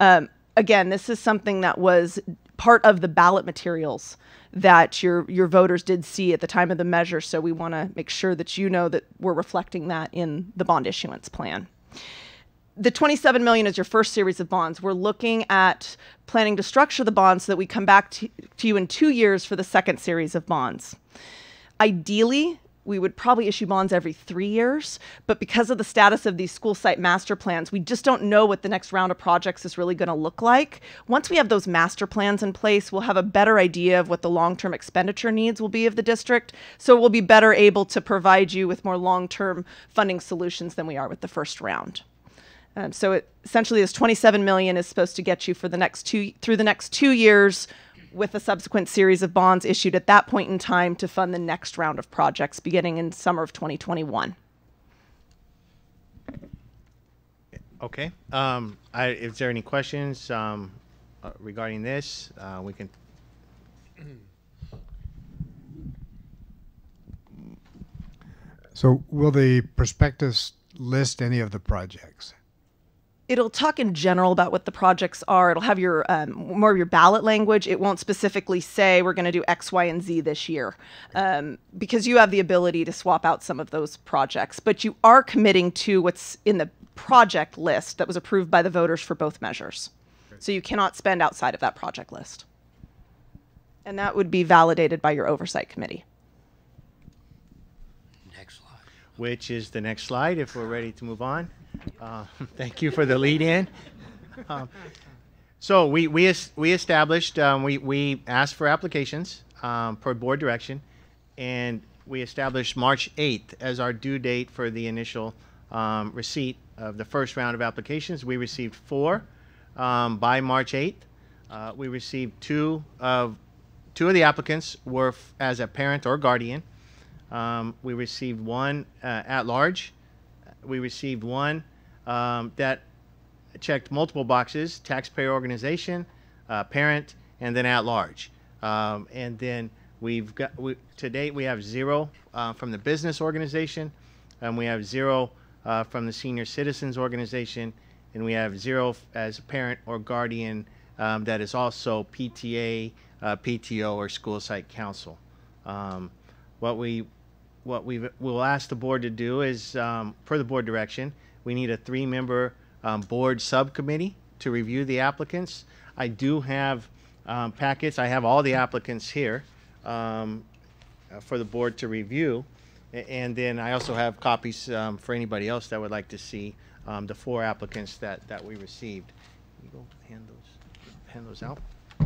[SPEAKER 10] Again, this is something that was part of the ballot materials that your voters did see at the time of the measure, so we want to make sure that you know that we're reflecting that in the bond issuance plan. The $27 million is your first series of bonds. We're looking at planning to structure the bonds so that we come back to you in 2 years for the second series of bonds. Ideally, we would probably issue bonds every 3 years, but because of the status of these school site master plans, we just don't know what the next round of projects is really going to look like. Once we have those master plans in place, we'll have a better idea of what the long-term expenditure needs will be of the district, so we'll be better able to provide you with more long-term funding solutions than we are with the first round. So essentially, this $27 million is supposed to get you for through the next 2 years, with a subsequent series of bonds issued at that point in time to fund the next round of projects beginning in summer of 2021.
[SPEAKER 5] Okay. Is there any questions regarding this? We can.
[SPEAKER 6] So will the prospectus list any of the projects?
[SPEAKER 10] It'll talk in general about what the projects are. It'll have your more of your ballot language. It won't specifically say we're going to do X, Y, and Z this year because you have the ability to swap out some of those projects. But you are committing to what's in the project list that was approved by the voters for both measures. So you cannot spend outside of that project list. And that would be validated by your Oversight Committee.
[SPEAKER 3] Next slide.
[SPEAKER 5] Which is the next slide if we're ready to move on. Thank you for the lead in. So we established, we asked for applications per board direction, and we established March 8th as our due date for the initial receipt of the first round of applications. We received 4 by March 8th. We received 2 of two of the applicants were as a parent or guardian. We received one at large. We received one that checked multiple boxes: taxpayer organization, parent, and then at large. And then to date we have 0 from the business organization, and we have 0 from the senior citizens organization, and we have 0 as a parent or guardian that is also PTA, PTO, or school site council. What we'll ask the board to do is, per the board direction, we need a 3-member board subcommittee to review the applicants. I do have packets. I have all the applicants here for the board to review. And then I also have copies for anybody else that would like to see the 4 applicants that we received. Can you go hand those out?
[SPEAKER 4] I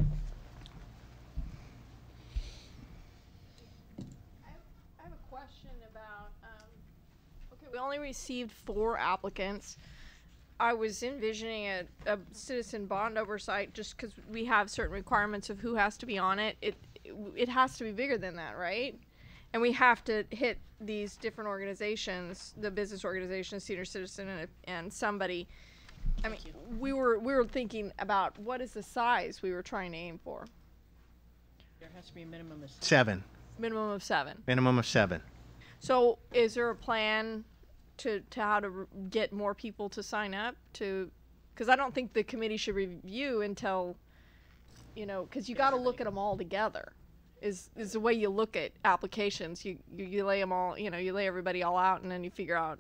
[SPEAKER 4] have a question about, okay, we only received 4 applicants. I was envisioning a citizen bond oversight just because we have certain requirements of who has to be on it. It has to be bigger than that, right? And we have to hit these different organizations, the business organization, senior citizen, and somebody. I mean, we were thinking about what is the size we were trying to aim for.
[SPEAKER 2] There has to be a minimum of
[SPEAKER 5] 7.
[SPEAKER 4] Minimum of 7.
[SPEAKER 5] Minimum of 7.
[SPEAKER 4] So is there a plan to how to get more people to sign up to, because I don't think the committee should review until, because you got to look at them all together. Is the way you look at applications. You lay them all, you lay everybody all out, and then you figure out,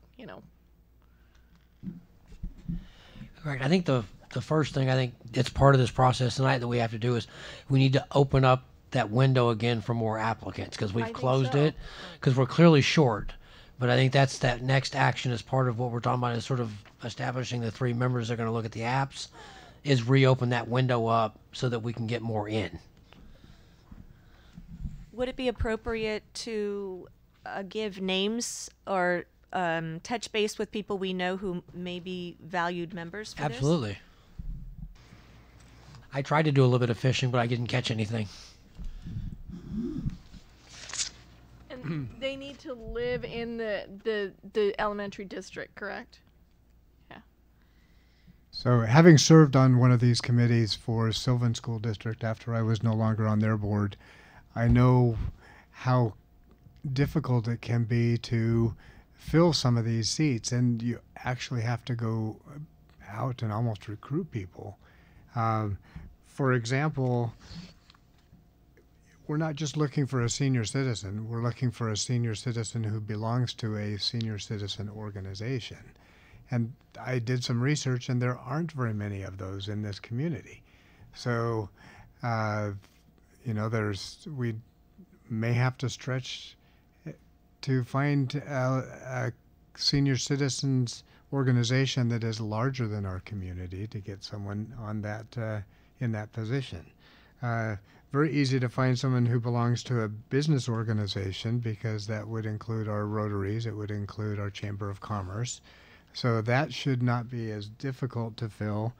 [SPEAKER 3] Correct. I think the first thing, I think it's part of this process tonight that we have to do is we need to open up that window again for more applicants, because we've closed it because we're clearly short. But I think that's that next action as part of what we're talking about is sort of establishing the 3 members that are going to look at the apps, is reopen that window up so that we can get more in.
[SPEAKER 11] Would it be appropriate to give names or touch base with people we know who may be valued members for
[SPEAKER 3] Absolutely. I tried to do a little bit of fishing, but I didn't catch anything.
[SPEAKER 4] And they need to live in the elementary district, correct? Yeah.
[SPEAKER 6] So having served on one of these committees for Sylvan School District after I was no longer on their board, I know how difficult it can be to fill some of these seats, and you actually have to go out and almost recruit people. For example, we're not just looking for a senior citizen, we're looking for a senior citizen who belongs to a senior citizen organization. And I did some research, and there aren't very many of those in this community. So, we may have to stretch to find a senior citizens organization that is larger than our community to get someone on that in that position. Very easy to find someone who belongs to a business organization, because that would include our Rotaries, it would include our Chamber of Commerce. So that should not be as difficult to fill.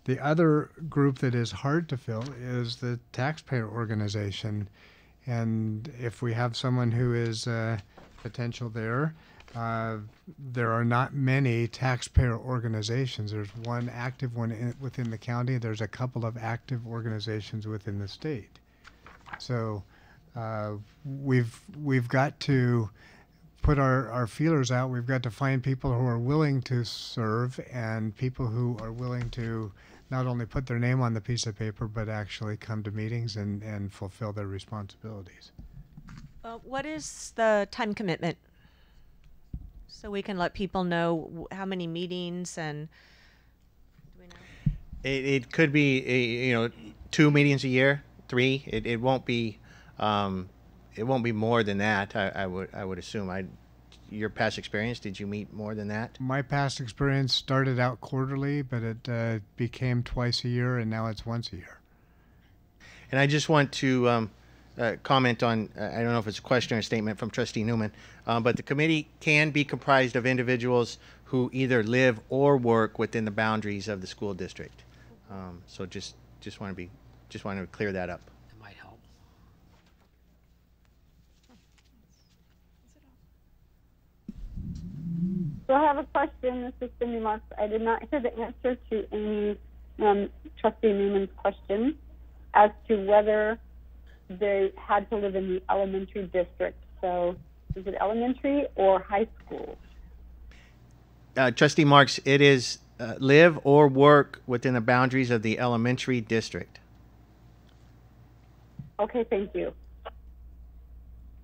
[SPEAKER 6] The other group that is hard to fill is the taxpayer organization. And if we have someone who is potential there are not many taxpayer organizations. There's one active one within the county. There's a couple of active organizations within the state. So we've got to put our feelers out. We've got to find people who are willing to serve, and people who are willing to not only put their name on the piece of paper, but actually come to meetings and fulfill their responsibilities.
[SPEAKER 11] What is the time commitment? So we can let people know how many meetings, and do we know?
[SPEAKER 5] It could be 2 meetings a year, 3. It won't be more than that. I would assume. Your past experience, did you meet more than that?
[SPEAKER 6] My past experience started out quarterly, but it became twice a year, and now it's once a year.
[SPEAKER 5] And I just want to comment on, I don't know if it's a question or a statement from Trustee Newman, but the committee can be comprised of individuals who either live or work within the boundaries of the school district. So just want to clear that up.
[SPEAKER 3] That might help.
[SPEAKER 1] So I have a question. This is Cindy Marks. I did not hear the answer to Amy, Trustee Newman's question as to whether they had to live in the elementary district. So is it elementary or high school?
[SPEAKER 5] Trustee Marks, it is live or work within the boundaries of the elementary district.
[SPEAKER 1] Okay, thank you.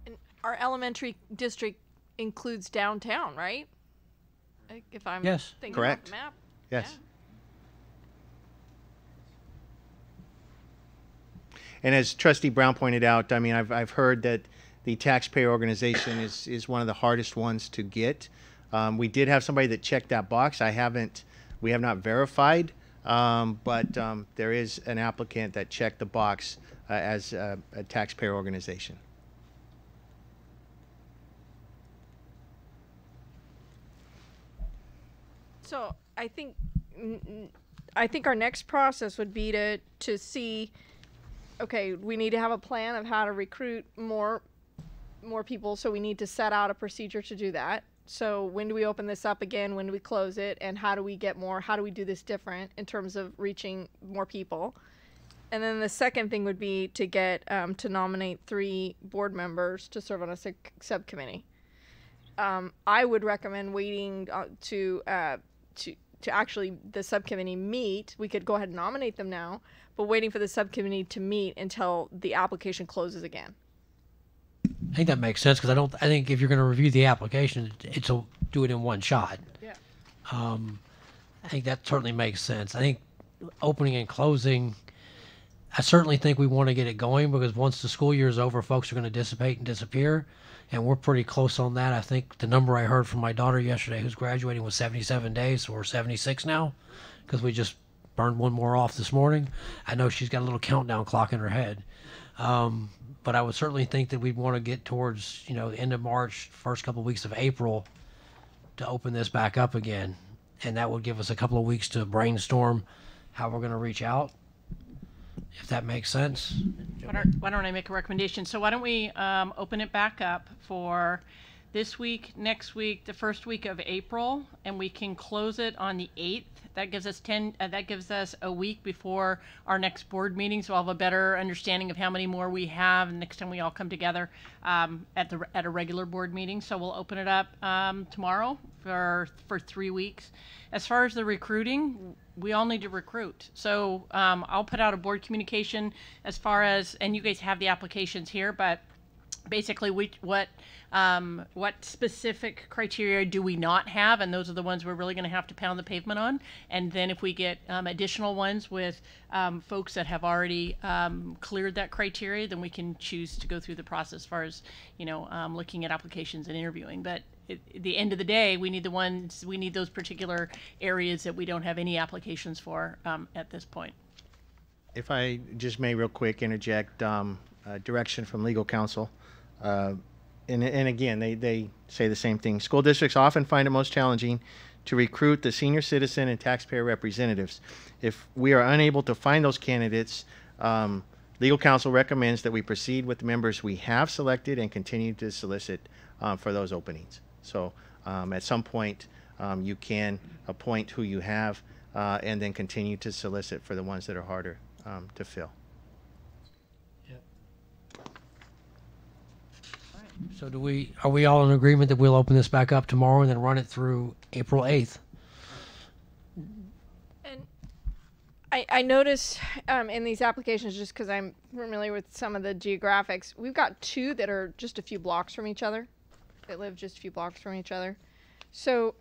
[SPEAKER 4] And our elementary district includes downtown, right? If I'm
[SPEAKER 3] Yes.
[SPEAKER 4] thinking
[SPEAKER 5] Correct.
[SPEAKER 4] off the map.
[SPEAKER 5] Yes. And as Trustee Brown pointed out, I mean, I've heard that the taxpayer organization is one of the hardest ones to get. We did have somebody that checked that box. We have not verified, but there is an applicant that checked the box as a taxpayer organization.
[SPEAKER 4] So I think our next process would be to see, okay, we need to have a plan of how to recruit more people, so we need to set out a procedure to do that. So when do we open this up again? When do we close it? And how do we get more? How do we do this different in terms of reaching more people? And then the second thing would be to get to nominate 3 board members to serve on a subcommittee. I would recommend waiting to actually the subcommittee meet. We could go ahead and nominate them now, but waiting for the subcommittee to meet until the application closes again.
[SPEAKER 3] I think that makes sense because I think if you're going to review the application, it's a do it in one shot.
[SPEAKER 4] Yeah.
[SPEAKER 3] I think that certainly makes sense. I think opening and closing, I certainly think we want to get it going because once the school year is over, folks are going to dissipate and disappear, and we're pretty close on that. I think the number I heard from my daughter yesterday, who's graduating, was 77 days, so we're 76 now because we just burned one more off this morning. I know she's got a little countdown clock in her head. But I would certainly think that we'd want to get towards, the end of March, first couple of weeks of April to open this back up again. And that would give us a couple of weeks to brainstorm how we're going to reach out, if that makes sense.
[SPEAKER 2] Why don't I make a recommendation? So why don't we open it back up for this week, next week, the first week of April, and we can close it on the 8th. That gives us that gives us a week before our next board meeting, so I'll have a better understanding of how many more we have next time we all come together at a regular board meeting. So we'll open it up tomorrow for 3 weeks. As far as the recruiting, we all need to recruit. So I'll put out a board communication as far as, and you guys have the applications here, but basically what specific criteria do we not have, and those are the ones we're really going to have to pound the pavement on. And then if we get additional ones with folks that have already cleared that criteria, then we can choose to go through the process as far as looking at applications and interviewing. But at the end of the day, we need those particular areas that we don't have any applications for at this point.
[SPEAKER 5] If I just may real quick interject direction from legal counsel. And again, they say the same thing. School districts often find it most challenging to recruit the senior citizen and taxpayer representatives. If we are unable to find those candidates, legal counsel recommends that we proceed with the members we have selected and continue to solicit for those openings. So at some point, you can appoint who you have and then continue to solicit for the ones that are harder to fill.
[SPEAKER 3] So are we all in agreement that we'll open this back up tomorrow and then run it through April 8th?
[SPEAKER 4] And I notice in these applications, just because I'm familiar with some of the geographics, we've got 2 that are just a few blocks from each other. They live just a few blocks from each other. So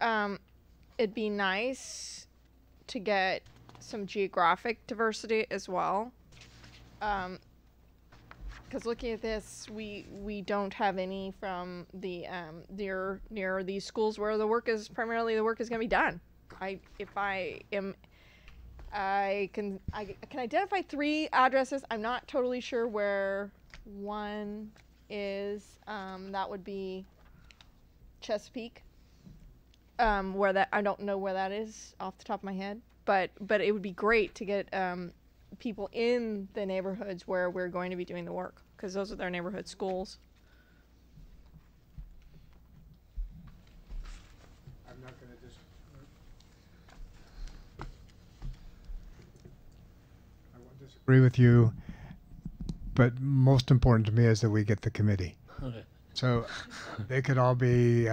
[SPEAKER 4] it'd be nice to get some geographic diversity as well. Because looking at this, we don't have any from the near these schools where the work is going to be done. I can identify 3 addresses. I'm not totally sure where one is. That would be Chesapeake. I don't know where that is off the top of my head, but it would be great to get people in the neighborhoods where we're going to be doing the work, because those are their neighborhood schools.
[SPEAKER 6] I'm not agree with you, but most important to me is that we get the committee.
[SPEAKER 3] Okay.
[SPEAKER 6] So they could all be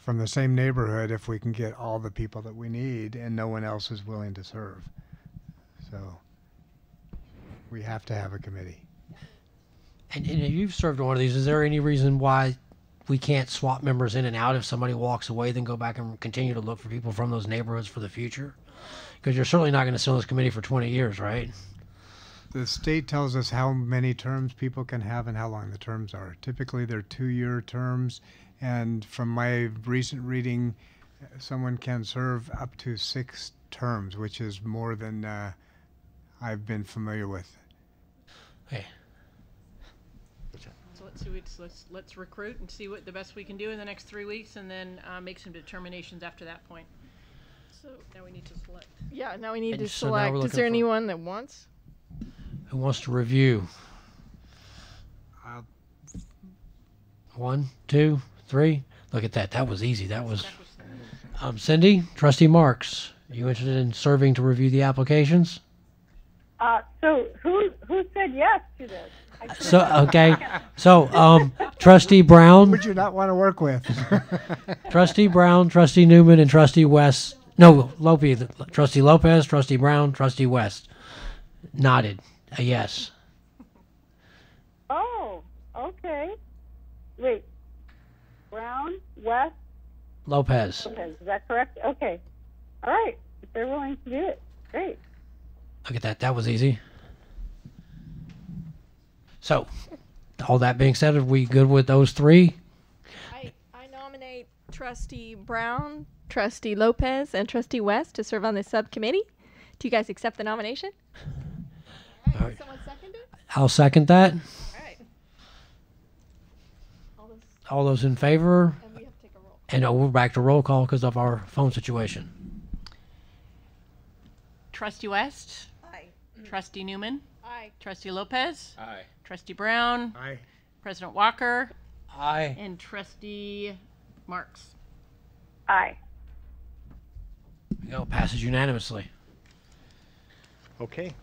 [SPEAKER 6] from the same neighborhood if we can get all the people that we need and no one else is willing to serve. So we have to have a committee.
[SPEAKER 3] And if you've served on one of these, is there any reason why we can't swap members in and out? If somebody walks away, then go back and continue to look for people from those neighborhoods for the future? Because you're certainly not going to sit on this committee for 20 years, right?
[SPEAKER 6] The state tells us how many terms people can have and how long the terms are. Typically, they're 2-year terms, and from my recent reading, someone can serve up to 6 terms, which is more than I've been familiar with.
[SPEAKER 3] Okay.
[SPEAKER 2] So let's recruit and see what the best we can do in the next 3 weeks, and then make some determinations after that point. So now we need to select.
[SPEAKER 4] Yeah, now we need
[SPEAKER 3] And
[SPEAKER 4] to
[SPEAKER 3] so now we're
[SPEAKER 4] select. Is
[SPEAKER 3] looking
[SPEAKER 4] there
[SPEAKER 3] for-
[SPEAKER 4] anyone that wants?
[SPEAKER 3] Who wants to review?
[SPEAKER 6] I'll
[SPEAKER 3] 1, 2, 3. Look at that. That was easy. That was. Cindy, Trustee Marks, are you interested in serving to review the applications?
[SPEAKER 1] So who said yes to this?
[SPEAKER 3] So okay. So Trustee Brown,
[SPEAKER 6] would you not want to work with?
[SPEAKER 3] Trustee Brown, Trustee Newman, and Trustee West. No, Trustee Lopez, Trustee Brown, Trustee West. Nodded. A yes.
[SPEAKER 1] Oh, okay. Wait. Brown, West,
[SPEAKER 3] Lopez.
[SPEAKER 1] Lopez. Is that correct? Okay. All right. If they're willing to do it, great.
[SPEAKER 3] Look at that. That was easy. So, all that being said, are we good with those 3?
[SPEAKER 4] I nominate Trustee Brown, Trustee Lopez, and Trustee West to serve on this subcommittee. Do you guys accept the nomination?
[SPEAKER 3] All right.
[SPEAKER 4] Someone second it?
[SPEAKER 3] I'll second that.
[SPEAKER 4] All right.
[SPEAKER 3] All those in favor?
[SPEAKER 4] And we have to take a roll.
[SPEAKER 3] And we're back to roll call because of our phone situation.
[SPEAKER 2] Trustee West,
[SPEAKER 11] Aye.
[SPEAKER 2] Trustee Newman,
[SPEAKER 4] Aye.
[SPEAKER 2] Trustee Lopez,
[SPEAKER 9] Aye.
[SPEAKER 2] Trustee Brown,
[SPEAKER 6] Aye.
[SPEAKER 2] President Walker,
[SPEAKER 3] Aye.
[SPEAKER 2] and Trustee Marks.
[SPEAKER 1] Aye.
[SPEAKER 3] There we go. Passes unanimously.
[SPEAKER 5] Okay.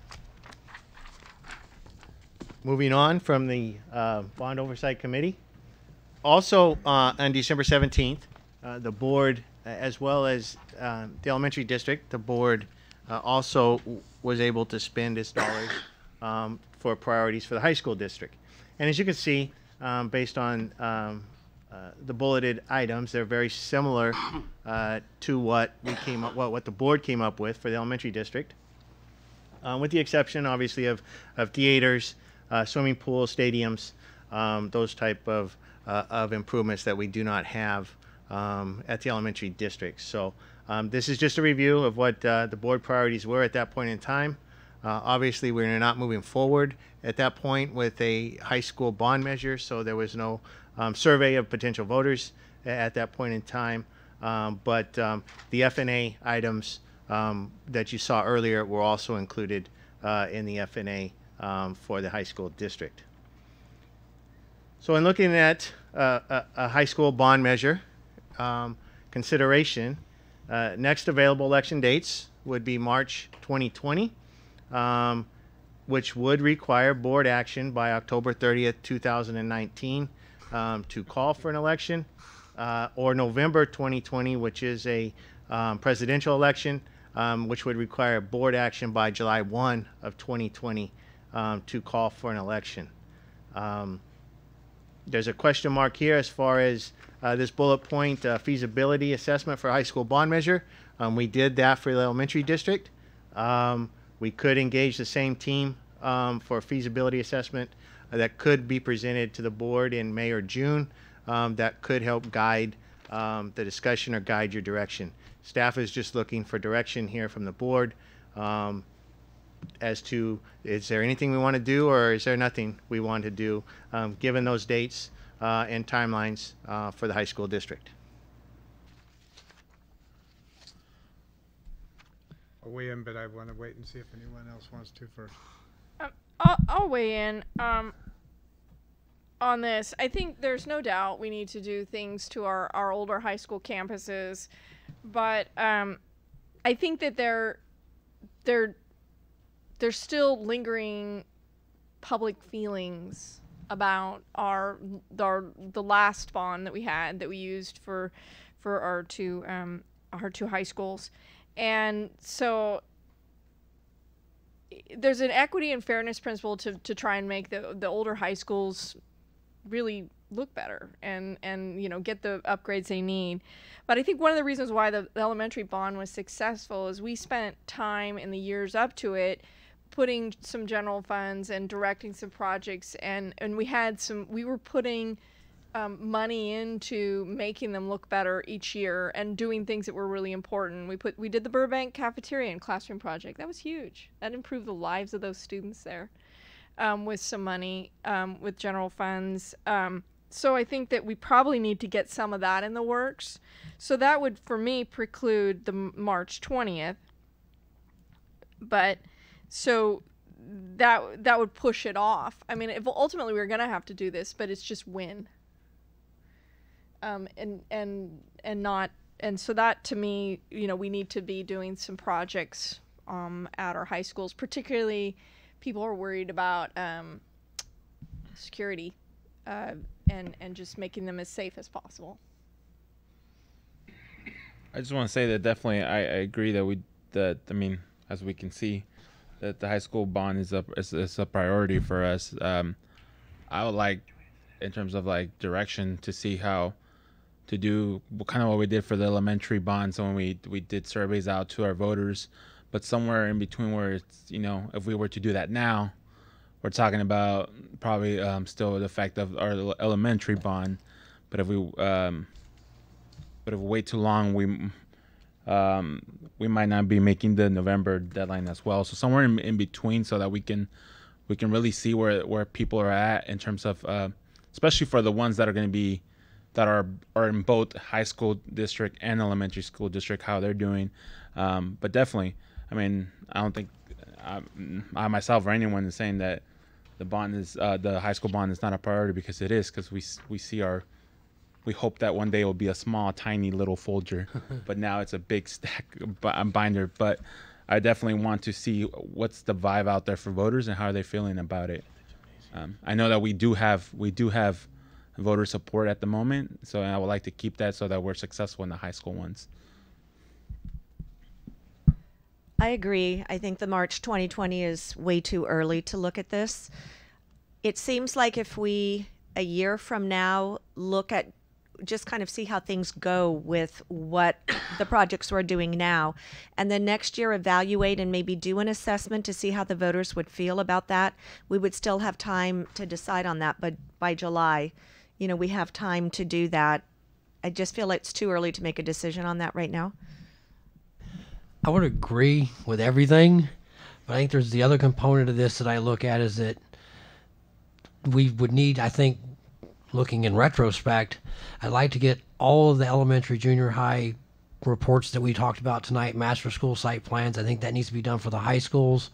[SPEAKER 5] Moving on from the Bond Oversight Committee. Also on December 17th, the board, as well as the elementary district, the board also was able to spend its dollars for priorities for the high school district. And as you can see, based on the bulleted items, they're very similar to what the board came up with for the elementary district, with the exception, obviously, of theaters, swimming pools, stadiums, those type of improvements that we do not have at the elementary district. So this is just a review of what the board priorities were at that point in time. Obviously, we're not moving forward at that point with a high school bond measure, so there was no survey of potential voters at that point in time. But the FNA items that you saw earlier were also included in the FNA for the high school district. So in looking at a high school bond measure consideration, next available election dates would be March 2020, which would require board action by October 30th, 2019 to call for an election, or November 2020, which is a presidential election, which would require board action by July 1 of 2020 to call for an election. There's a question mark here as far as this bullet point feasibility assessment for high school bond measure. We did that for the elementary district. We could engage the same team for feasibility assessment that could be presented to the board in May or June that could help guide the discussion or guide your direction. Staff is just looking for direction here from the board as to, is there anything we want to do or is there nothing we want to do given those dates and timelines for the high school district.
[SPEAKER 6] I'll weigh in, but I want to wait and see if anyone else wants to first.
[SPEAKER 4] I'll weigh in on this. I think there's no doubt we need to do things to our older high school campuses, but I think that they're there's still lingering public feelings about the last bond that we had that we used for our two high schools, and so there's an equity and fairness principle to try and make the older high schools really look better and get the upgrades they need. But I think one of the reasons why the elementary bond was successful is we spent time in the years up to it putting some general funds and directing some projects, and we were putting money into making them look better each year and doing things that were really important. We did the Burbank cafeteria and classroom project. That was huge. That improved the lives of those students there, with some money, with general funds. So I think that we probably need to get some of that in the works. So that would, for me, preclude the March 20th. But so that would push it off. I mean, if ultimately we're going to have to do this, but it's just when. And so that, to me, we need to be doing some projects at our high schools. Particularly, people are worried about security and just making them as safe as possible.
[SPEAKER 8] I just want to say that definitely I agree that as we can see, that the high school bond is a priority for us. I would like, in terms of like direction, to see how to do kind of what we did for the elementary bonds when we did surveys out to our voters, but somewhere in between where it's, if we were to do that now, we're talking about probably still the effect of our elementary bond, but if we wait too long, we might not be making the November deadline as well. So somewhere in between, so that we can really see where people are at in terms of, especially for the ones that are in both high school district and elementary school district, how they're doing. But definitely, I don't think I myself or anyone is saying that the high school bond is not a priority, because it is, because we hope that one day it will be a small, tiny little folder, but now it's a big stack binder. But I definitely want to see what's the vibe out there for voters and how are they feeling about it. I know that we do have voter support at the moment, so I would like to keep that so that we're successful in the high school ones.
[SPEAKER 11] I agree. I think the March 2020 is way too early to look at this. It seems like if we, a year from now, look at just kind of see how things go with what the projects we're doing now, and then next year evaluate and maybe do an assessment to see how the voters would feel about that, we would still have time to decide on that. But by July, we have time to do that. I just feel like it's too early to make a decision on that right now.
[SPEAKER 3] I would agree with everything, but I think there's the other component of this that I look at is that we would need, I think, looking in retrospect, I'd like to get all of the elementary, junior high reports that we talked about tonight, master school site plans. I think that needs to be done for the high schools.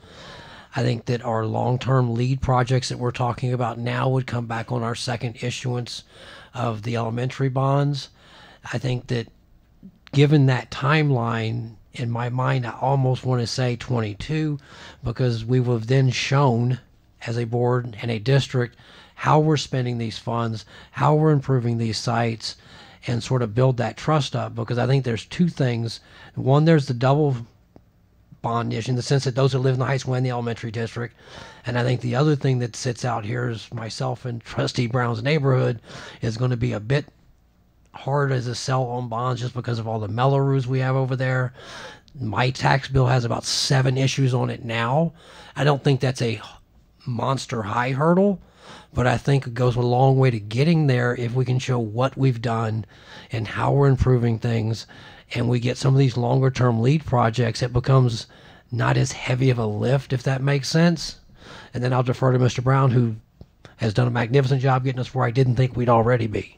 [SPEAKER 3] I think that our long-term lead projects that we're talking about now would come back on our second issuance of the elementary bonds. I think that given that timeline, in my mind, I almost want to say 22, because we will have then shown as a board and a district how we're spending these funds, how we're improving these sites, and sort of build that trust up. Because I think there's two things. One, there's the double bond issue in the sense that those that live in the high school and the elementary district. And I think the other thing that sits out here is myself and Trustee Brown's neighborhood is going to be a bit hard as a sell on bonds just because of all the Mellorews we have over there. My tax bill has about 7 issues on it now. I don't think that's a monster high hurdle, but I think it goes a long way to getting there if we can show what we've done and how we're improving things, and we get some of these longer term lead projects. It becomes not as heavy of a lift, if that makes sense. And then I'll defer to Mr. Brown, who has done a magnificent job getting us where I didn't think we'd already be.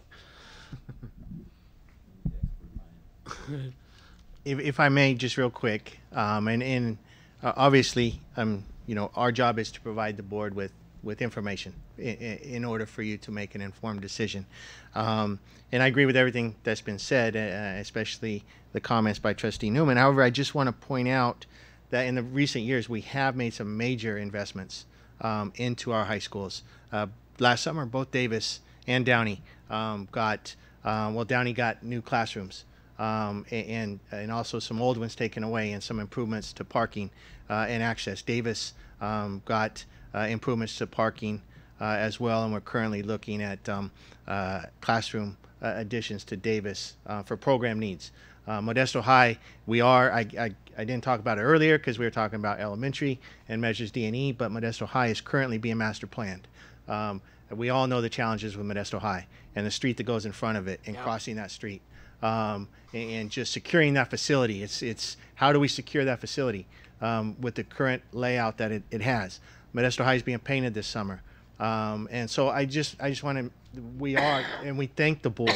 [SPEAKER 5] If I may, just real quick, obviously, our job is to provide the board with information in order for you to make an informed decision. And I agree with everything that's been said, especially the comments by Trustee Newman. However, I just want to point out that in the recent years we have made some major investments into our high schools. Last summer, both Davis and Downey Downey got new classrooms and also some old ones taken away, and some improvements to parking and access. Davis got improvements to parking as well, and we're currently looking at classroom additions to Davis for program needs. Modesto High, I didn't talk about it earlier because we were talking about elementary and measures D&E, but Modesto High is currently being master planned. We all know the challenges with Modesto High and the street that goes in front of it, and crossing that street, and just securing that facility. It's how do we secure that facility with the current layout that it has. Modesto High is being painted this summer, and so I just want to. We thank the board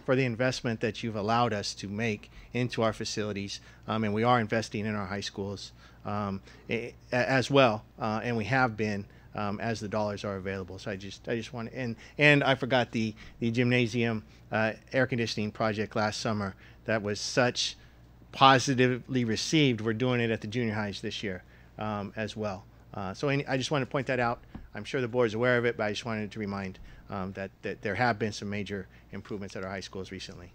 [SPEAKER 5] for the investment that you've allowed us to make into our facilities, and we are investing in our high schools as well, and we have been as the dollars are available. So I just want to, and I forgot the gymnasium air conditioning project last summer that was such positively received. We're doing it at the junior highs this year as well. So I just want to point that out. I'm sure the board is aware of it, but I just wanted to remind that there have been some major improvements at our high schools recently.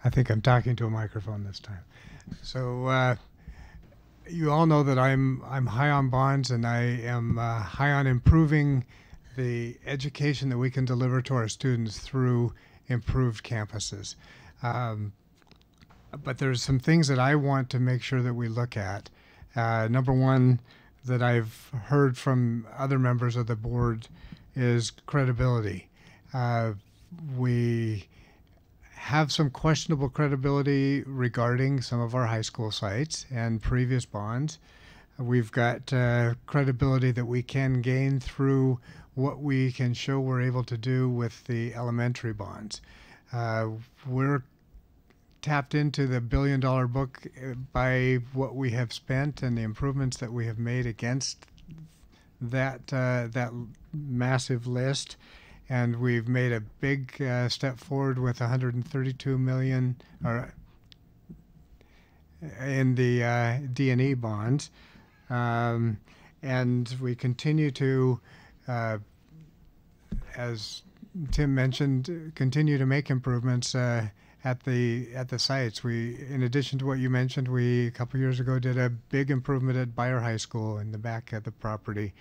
[SPEAKER 6] I think I'm talking to a microphone this time. So you all know that I'm high on bonds, and I am high on improving the education that we can deliver to our students through improved campuses. But there's some things that I want to make sure that we look at. Number one, that I've heard from other members of the board is credibility. We have some questionable credibility regarding some of our high school sites and previous bonds. We've got credibility that we can gain through what we can show we're able to do with the elementary bonds. We're tapped into the billion-dollar book by what we have spent and the improvements that we have made against that massive list, and we've made a big step forward with 132 million in the D&E bonds, and we continue to, as Tim mentioned, continue to make improvements at the sites. In addition to what you mentioned, we a couple years ago did a big improvement at Bayer High School in the back of the property,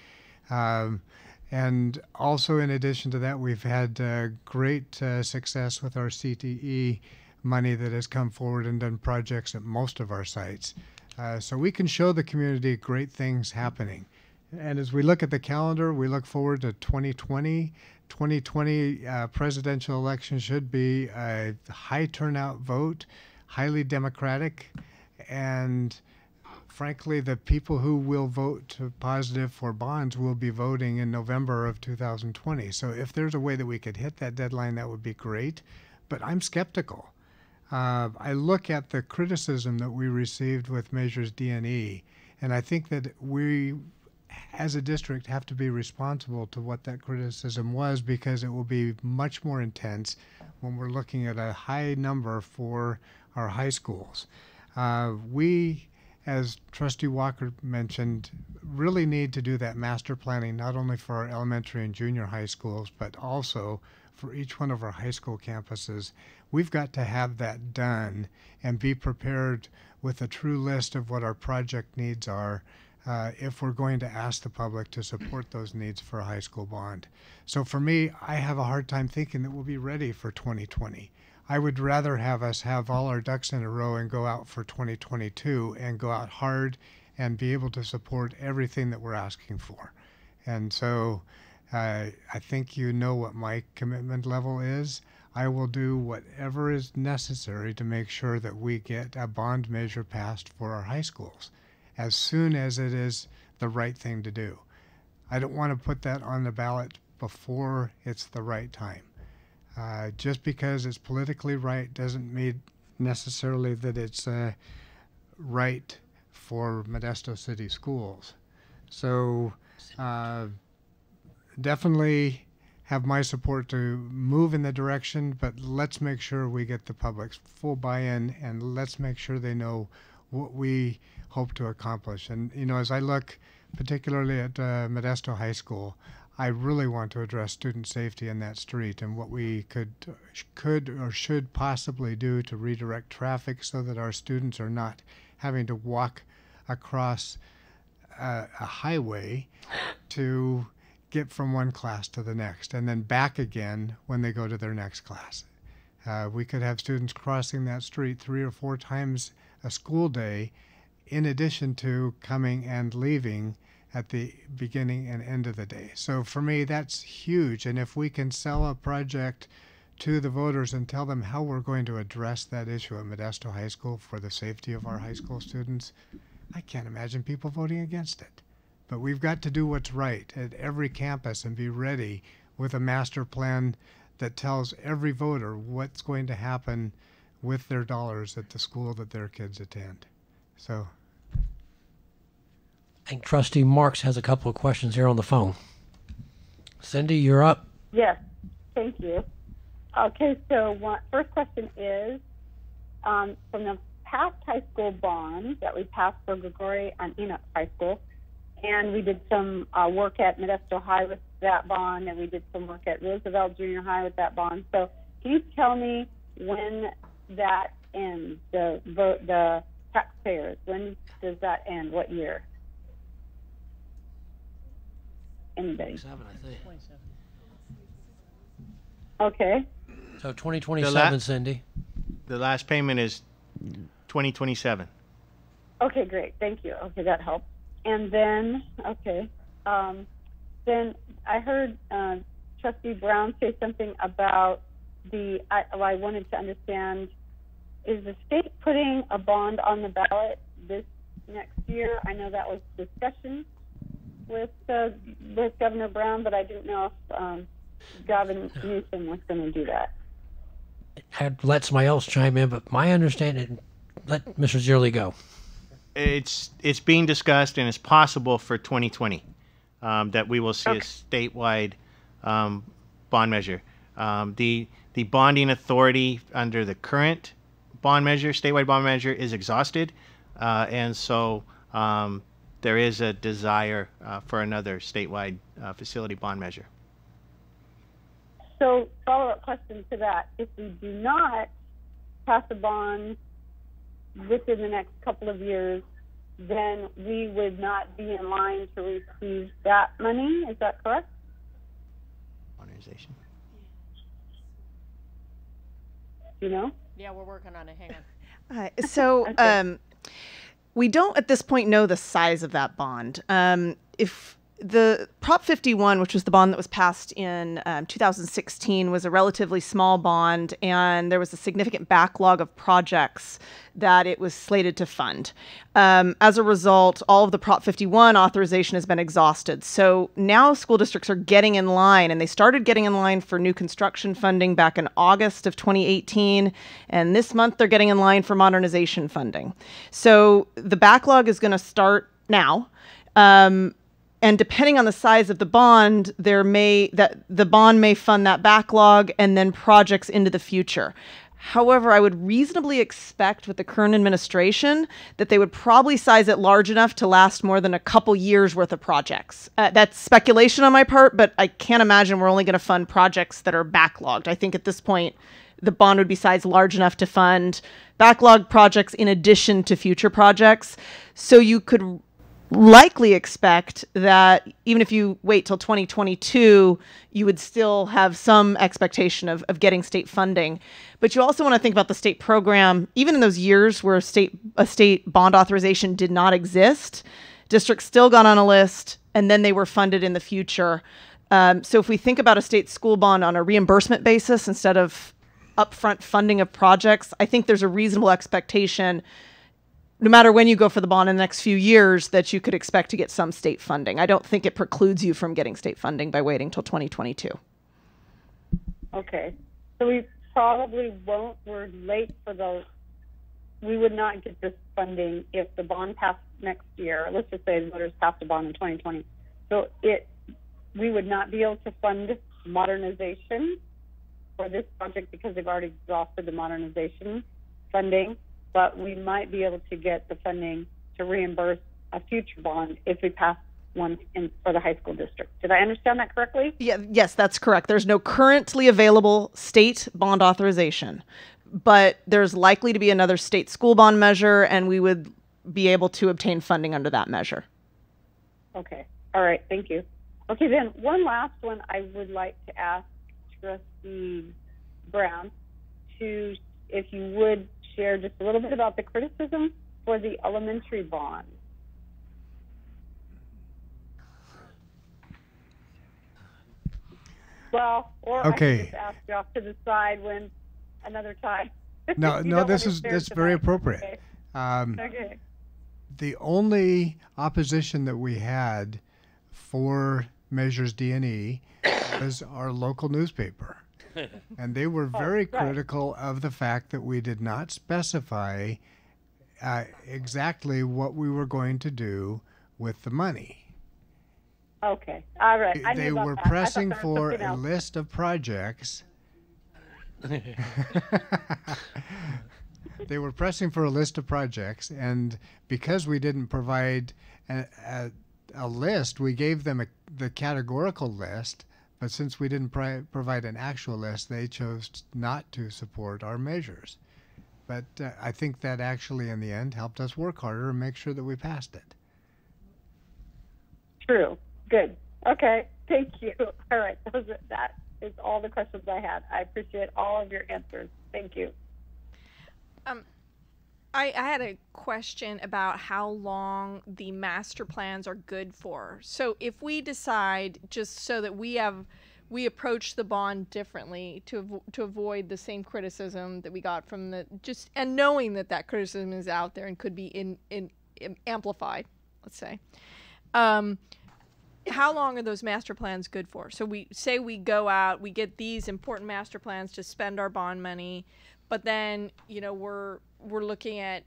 [SPEAKER 6] and also in addition to that, we've had great success with our CTE money that has come forward and done projects at most of our sites. So we can show the community great things happening. And as we look at the calendar, we look forward to 2020. 2020 presidential election should be a high turnout vote, highly democratic, and frankly, the people who will vote positive for bonds will be voting in November of 2020. So if there's a way that we could hit that deadline, that would be great. But I'm skeptical. I look at the criticism that we received with measures D&E, and I think that we, as a district, have to be responsible to what that criticism was, because it will be much more intense when we're looking at a high number for our high schools. We, as Trustee Walker mentioned, really need to do that master planning, not only for our elementary and junior high schools, but also for each one of our high school campuses. We've got to have that done and be prepared with a true list of what our project needs are if we're going to ask the public to support those needs for a high school bond. So for me, I have a hard time thinking that we'll be ready for 2020. I would rather have us have all our ducks in a row and go out for 2022 and go out hard and be able to support everything that we're asking for. And so I think you know what my commitment level is. I will do whatever is necessary to make sure that we get a bond measure passed for our high schools as soon as it is the right thing to do. I don't want to put that on the ballot before it's the right time. Just because it's politically right doesn't mean necessarily that it's right for Modesto City Schools. So definitely have my support to move in the direction, but let's make sure we get the public's full buy-in, and let's make sure they know what we hope to accomplish. And, you know, as I look particularly at Modesto High School, I really want to address student safety in that street and what we could or should possibly do to redirect traffic so that our students are not having to walk across a highway to get from one class to the next and then back again when they go to their next class. We could have students crossing that street 3 or 4 times a school day in addition to coming and leaving at the beginning and end of the day. So for me, that's huge. And if we can sell a project to the voters and tell them how we're going to address that issue at Modesto High School for the safety of our high school students, I can't imagine people voting against it. But we've got to do what's right at every campus and be ready with a master plan that tells every voter what's going to happen with their dollars at the school that their kids attend. So
[SPEAKER 3] I think Trustee Marks has a couple of questions here on the phone. Cindy, you're up.
[SPEAKER 1] Yes, thank you. Okay, so first question is, from the past high school bond that we passed for Grigori and Enoch High School, and we did some work at Modesto High with that bond, and we did some work at Roosevelt Junior High with that bond. So can you tell me when that ends, the taxpayers? When does that end? What year? Anybody?
[SPEAKER 3] 7, I think.
[SPEAKER 1] Okay.
[SPEAKER 3] So 2027, Cindy.
[SPEAKER 5] The last payment is 2027.
[SPEAKER 1] Okay, great. Thank you. Okay, that helps. And then, okay, then I heard Trustee Brown say something about I wanted to understand, is the state putting a bond on the ballot this next year? I know that was discussion with Governor Brown, but I didn't know if Gavin Newsom was going to do that.
[SPEAKER 3] I'd let somebody else chime in, but my understanding, let Mr. Zierle go.
[SPEAKER 5] It's being discussed, and it's possible for 2020 that we will see a statewide bond measure. The bonding authority under the current bond measure, statewide bond measure, is exhausted, and so there is a desire for another statewide facility bond measure.
[SPEAKER 1] So, follow-up question to that: if we do not pass a bond within the next couple of years, then we would not be in line to receive that money. Is that correct?
[SPEAKER 5] Modernization.
[SPEAKER 1] You know?
[SPEAKER 2] Yeah, we're working on it. Hang on.
[SPEAKER 10] So we don't at this point know the size of that bond. If the Prop 51, which was the bond that was passed in 2016, was a relatively small bond, and there was a significant backlog of projects that it was slated to fund. As a result, all of the Prop 51 authorization has been exhausted. So now school districts are getting in line, and they started getting in line for new construction funding back in August of 2018, and this month they're getting in line for modernization funding. So the backlog is going to start now. And depending on the size of the bond, the bond may fund that backlog and then projects into the future. However, I would reasonably expect with the current administration that they would probably size it large enough to last more than a couple years worth of projects. That's speculation on my part, but I can't imagine we're only going to fund projects that are backlogged. I think at this point, the bond would be sized large enough to fund backlog projects in addition to future projects. So you could likely expect that even if you wait till 2022, you would still have some expectation of getting state funding. But you also want to think about the state program. Even in those years where a state bond authorization did not exist, districts still got on a list, and then they were funded in the future. So if we think about a state school bond on a reimbursement basis instead of upfront funding of projects, I think there's a reasonable expectation, no matter when you go for the bond in the next few years, that you could expect to get some state funding. I don't think it precludes you from getting state funding by waiting till 2022.
[SPEAKER 1] Okay. So we probably won't, we're late for we would not get this funding if the bond passed next year. Let's just say the voters passed a bond in 2020. So we would not be able to fund modernization for this project because they've already exhausted the modernization funding, but we might be able to get the funding to reimburse a future bond if we pass one for the high school district. Did I understand that correctly?
[SPEAKER 10] Yeah, yes, that's correct. There's no currently available state bond authorization, but there's likely to be another state school bond measure, and we would be able to obtain funding under that measure.
[SPEAKER 1] Okay. All right. Thank you. Okay, then one last one I would like to ask Trustee Brown to, if you would share just a little bit about the criticism for the elementary bond. Well, or
[SPEAKER 6] Okay.
[SPEAKER 1] I can just ask you off to the side when another time.
[SPEAKER 6] No,
[SPEAKER 1] You
[SPEAKER 6] no,
[SPEAKER 1] don't
[SPEAKER 6] this
[SPEAKER 1] wanna
[SPEAKER 6] is
[SPEAKER 1] share
[SPEAKER 6] that's very
[SPEAKER 1] tonight.
[SPEAKER 6] appropriate.
[SPEAKER 1] Okay. Okay.
[SPEAKER 6] The only opposition that we had for Measures D&E was our local newspaper. And they were very
[SPEAKER 1] right.
[SPEAKER 6] critical of the fact that we did not specify exactly what we were going to do with the money.
[SPEAKER 1] Okay. All right. I
[SPEAKER 6] They
[SPEAKER 1] knew about
[SPEAKER 6] were
[SPEAKER 1] that. I thought
[SPEAKER 6] pressing
[SPEAKER 1] there was
[SPEAKER 6] for
[SPEAKER 1] something
[SPEAKER 6] a
[SPEAKER 1] else.
[SPEAKER 6] list of projects. They were pressing for a list of projects, and because we didn't provide a list, we gave them the categorical list, but since we didn't provide an actual list, they chose not to support our measures. But I think that actually, in the end, helped us work harder and make sure that we passed it.
[SPEAKER 1] True. Good. Okay. Thank you. All right. That is all the questions I had. I appreciate all of your answers. Thank you.
[SPEAKER 4] I had a question about how long the master plans are good for. So if we decide, just so that we approach the bond differently to avoid the same criticism that we got from and knowing that criticism is out there and could be in amplified, let's say. How long are those master plans good for? So we say we go out, we get these important master plans to spend our bond money, but then, we're looking at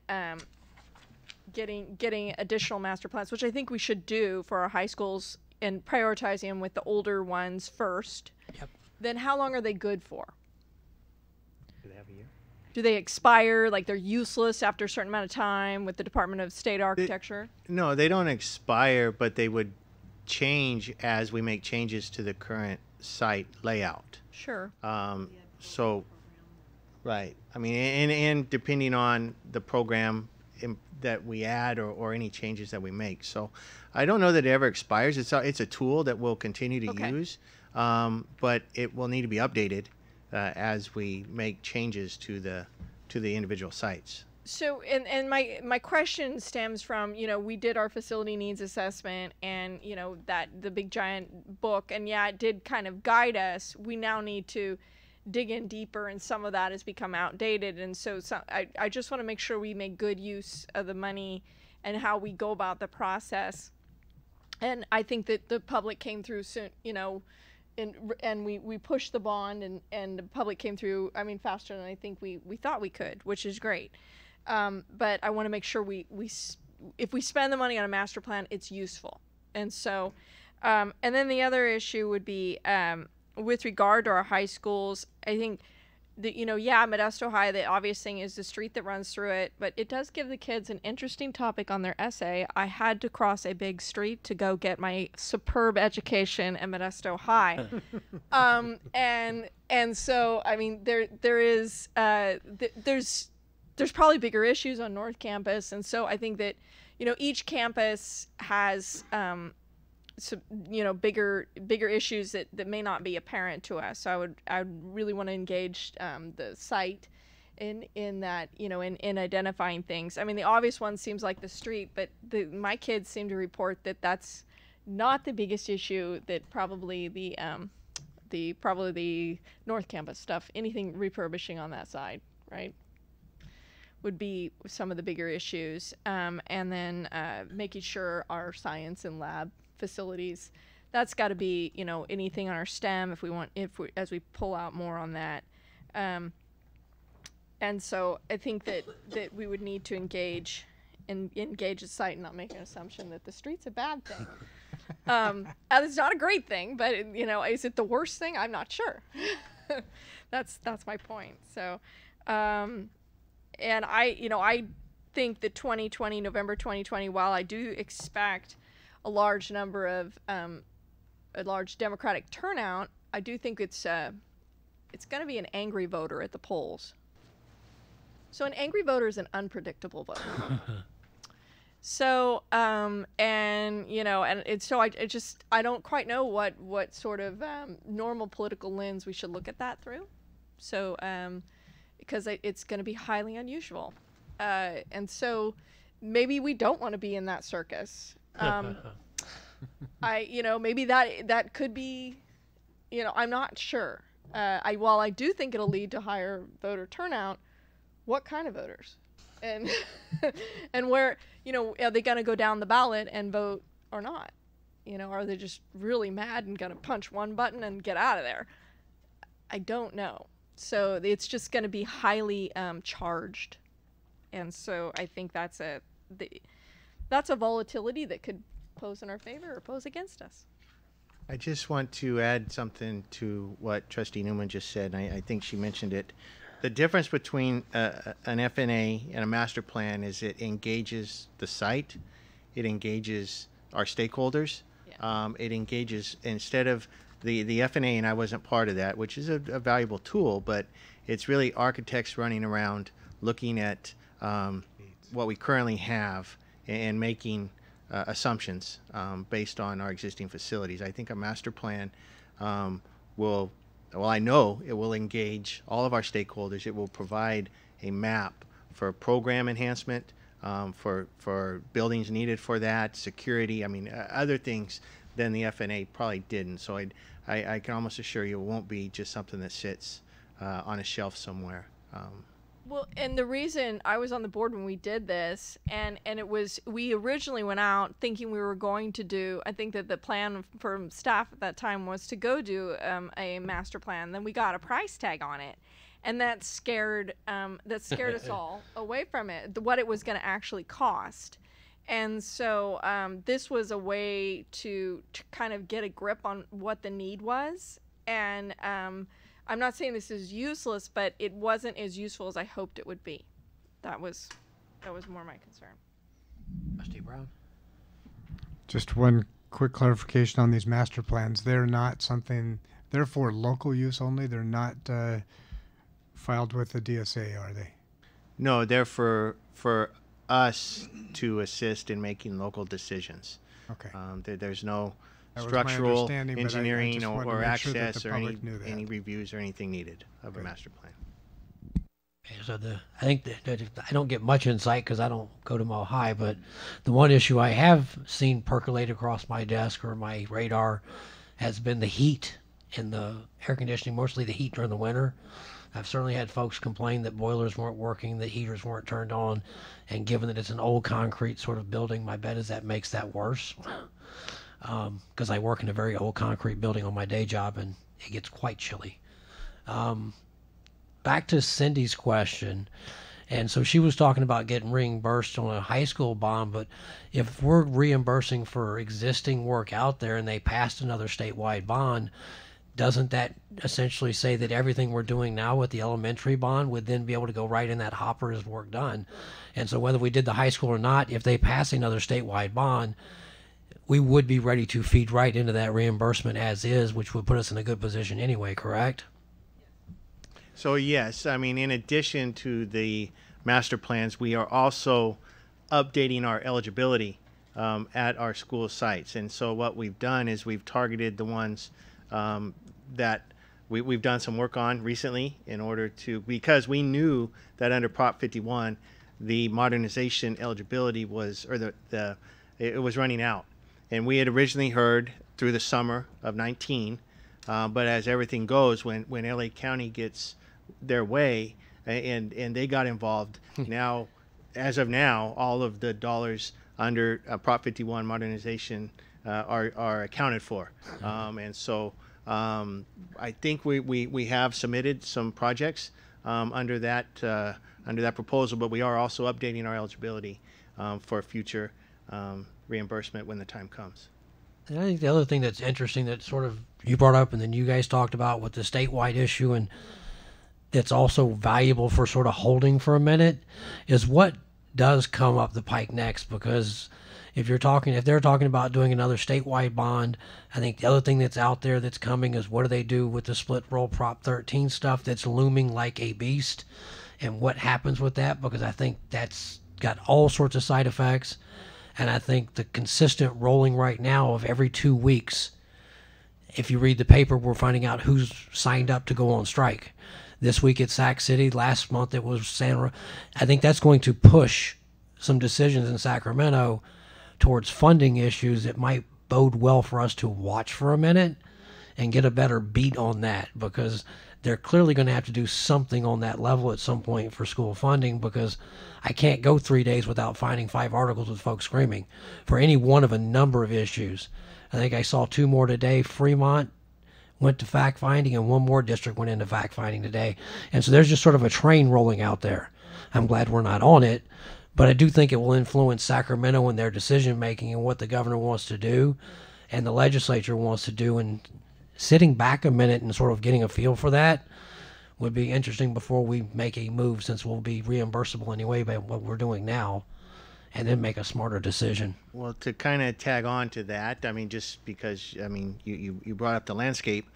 [SPEAKER 4] getting additional master plans, which I think we should do for our high schools and prioritizing them with the older ones first.
[SPEAKER 3] Yep.
[SPEAKER 4] Then how long are they good for?
[SPEAKER 5] Do they have a year?
[SPEAKER 4] Do they expire, like they're useless after a certain amount of time with the Department of State Architecture?
[SPEAKER 5] No, they don't expire, but they would change as we make changes to the current site layout.
[SPEAKER 4] Sure.
[SPEAKER 5] So, right. I mean, and depending on the program that we add or any changes that we make. So, I don't know that it ever expires. It's a tool that we'll continue to use, but it will need to be updated as we make changes to the individual sites.
[SPEAKER 4] So, and my question stems from, we did our facility needs assessment and, that the big giant book, and yeah, it did kind of guide us. We now need to dig in deeper, and some of that has become outdated. And so I just want to make sure we make good use of the money and how we go about the process. And I think that the public came through soon, and we pushed the bond and the public came through, faster than I think we thought we could, which is great. But I want to make sure if we spend the money on a master plan, it's useful. And so, and then the other issue would be, with regard to our high schools, I think that, Modesto High, the obvious thing is the street that runs through it, but it does give the kids an interesting topic on their essay. I had to cross a big street to go get my superb education at Modesto High. And so, there's probably bigger issues on North Campus, and so I think that, each campus has, bigger issues that may not be apparent to us. So I would really want to engage the site in that, in identifying things. The obvious one seems like the street, but my kids seem to report that that's not the biggest issue. That probably the North Campus stuff, anything refurbishing on that side, right, would be some of the bigger issues. And then making sure our science and lab facilities, that's got to be, anything on our STEM as we pull out more on that. And so I think that we would need to engage the site and not make an assumption that the street's a bad thing. And it's not a great thing, but is it the worst thing? I'm not sure. That's my point. So, and I think that November 2020, while I do expect a large number of a large Democratic turnout, I do think it's going to be an angry voter at the polls. So an angry voter is an unpredictable voter. So so I don't quite know what sort of normal political lens we should look at that through. So because it's going to be highly unusual, and so maybe we don't want to be in that circus. Maybe that could be, I'm not sure. While I do think it'll lead to higher voter turnout, what kind of voters? And and where, are they going to go down the ballot and vote or not? Are they just really mad and going to punch one button and get out of there? I don't know. So it's just going to be highly charged. And so I think that's a volatility that could pose in our favor or pose against us.
[SPEAKER 5] I just want to add something to what Trustee Newman just said. I think she mentioned it. The difference between an FNA and a master plan is it engages the site, it engages our stakeholders, it engages, instead of the FNA, and I wasn't part of that, which is a valuable tool, but it's really architects running around looking at what we currently have and making assumptions based on our existing facilities. I think a master plan I know it will engage all of our stakeholders. It will provide a map for program enhancement, for buildings needed for that, security, other things than the FNA probably didn't. So I can almost assure you it won't be just something that sits on a shelf somewhere.
[SPEAKER 4] Well, and the reason I was on the board when we did this, and we originally went out thinking we were going to do, I think that the plan from staff at that time was to go do a master plan. Then we got a price tag on it, and that scared us all away from it, what it was going to actually cost. And so this was a way to kind of get a grip on what the need was. And I'm not saying this is useless, but it wasn't as useful as I hoped it would be. That was more my concern.
[SPEAKER 3] Trustee Brown?
[SPEAKER 6] Just one quick clarification on these master plans. They're for local use only. They're not filed with the DSA, are they?
[SPEAKER 5] No, they're for us to assist in making local decisions.
[SPEAKER 6] Okay.
[SPEAKER 5] There's no
[SPEAKER 6] That was my
[SPEAKER 5] structural
[SPEAKER 6] understanding, but I
[SPEAKER 5] engineering
[SPEAKER 6] just wanted to
[SPEAKER 5] or
[SPEAKER 6] make sure that
[SPEAKER 5] access
[SPEAKER 6] the
[SPEAKER 5] or
[SPEAKER 6] public knew that.
[SPEAKER 5] any reviews or anything needed of a master plan.
[SPEAKER 3] Okay, so I think that I don't get much insight because I don't go to Mile High, but the one issue I have seen percolate across my desk or my radar has been the heat in the air conditioning, mostly the heat during the winter. I've certainly had folks complain that boilers weren't working, that heaters weren't turned on, and given that it's an old concrete sort of building, my bet is that makes that worse. Because I work in a very old concrete building on my day job, and it gets quite chilly. Back to Cindy's question, and so she was talking about getting reimbursed on a high school bond, but if we're reimbursing for existing work out there and they passed another statewide bond, doesn't that essentially say that everything we're doing now with the elementary bond would then be able to go right in that hopper as work done? And so whether we did the high school or not, if they pass another statewide bond, we would be ready to feed right into that reimbursement as is, which would put us in a good position anyway, correct?
[SPEAKER 5] So yes, in addition to the master plans, we are also updating our eligibility at our school sites. And so what we've done is we've targeted the ones that we've done some work on recently in order to, because we knew that under Prop 51, the modernization eligibility was, or it was running out. And we had originally heard through the summer of 19, but as everything goes, when LA County gets their way and they got involved, now, as of now, all of the dollars under Prop 51 modernization are accounted for. And so I think we have submitted some projects under that proposal, but we are also updating our eligibility for future reimbursement when the time comes.
[SPEAKER 3] And I think the other thing that's interesting that sort of you brought up and then you guys talked about with the statewide issue, and that's also valuable for sort of holding for a minute, is what does come up the pike next. Because if they're talking about doing another statewide bond, I think the other thing that's out there that's coming is what do they do with the split roll Prop 13 stuff that's looming like a beast, and what happens with that, because I think that's got all sorts of side effects. And I think the consistent rolling right now of every 2 weeks, if you read the paper, we're finding out who's signed up to go on strike. This week it's Sac City. Last month it was I think that's going to push some decisions in Sacramento towards funding issues. It might bode well for us to watch for a minute and get a better beat on that, because they're clearly going to have to do something on that level at some point for school funding, because I can't go 3 days without finding 5 articles with folks screaming for any one of a number of issues. I think I saw 2 more today. Fremont went to fact finding, and 1 more district went into fact finding today. And so there's just sort of a train rolling out there. I'm glad we're not on it, but I do think it will influence Sacramento and their decision making and what the governor wants to do and the legislature wants to do. And sitting back a minute and sort of getting a feel for that would be interesting before we make a move, since we'll be reimbursable anyway by what we're doing now, and then make a smarter decision.
[SPEAKER 5] Well, to kind of tag on to that, I mean, just because, I mean, you brought up the landscape.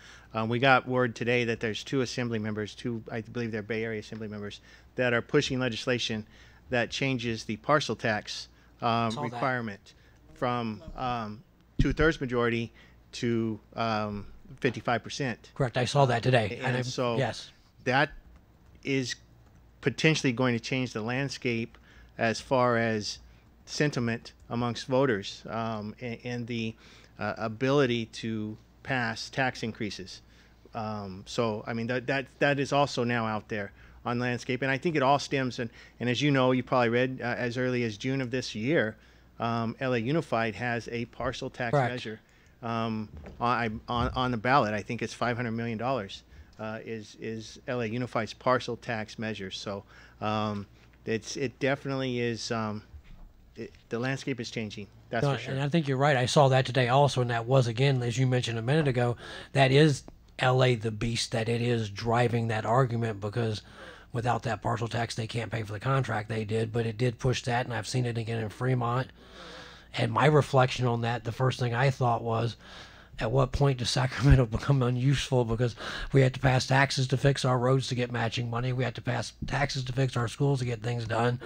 [SPEAKER 5] We got word today that there's 2 assembly members, I believe they're Bay Area assembly members, that are pushing legislation that changes the parcel tax requirement from 2/3 majority to 55%.
[SPEAKER 3] Correct. I saw that today.
[SPEAKER 5] And so
[SPEAKER 3] yes,
[SPEAKER 5] that is potentially going to change the landscape as far as sentiment amongst voters, and the ability to pass tax increases. So I mean that is also now out there on landscape, and I think it all stems, and as you know, you probably read as early as June of this year, LA Unified has a parcel tax
[SPEAKER 3] Correct.
[SPEAKER 5] measure on the ballot. I think it's $500 million is LA Unified's parcel tax measure. So it definitely is. The landscape is changing. That's for sure.
[SPEAKER 3] And I think you're right. I saw that today also, and that was, again, as you mentioned a minute ago, that is LA the beast that it is driving that argument, because without that parcel tax, they can't pay for the contract they did. But it did push that, and I've seen it again in Fremont. And my reflection on that, the first thing I thought was, at what point does Sacramento become unuseful? Because we had to pass taxes to fix our roads to get matching money. We had to pass taxes to fix our schools to get things done.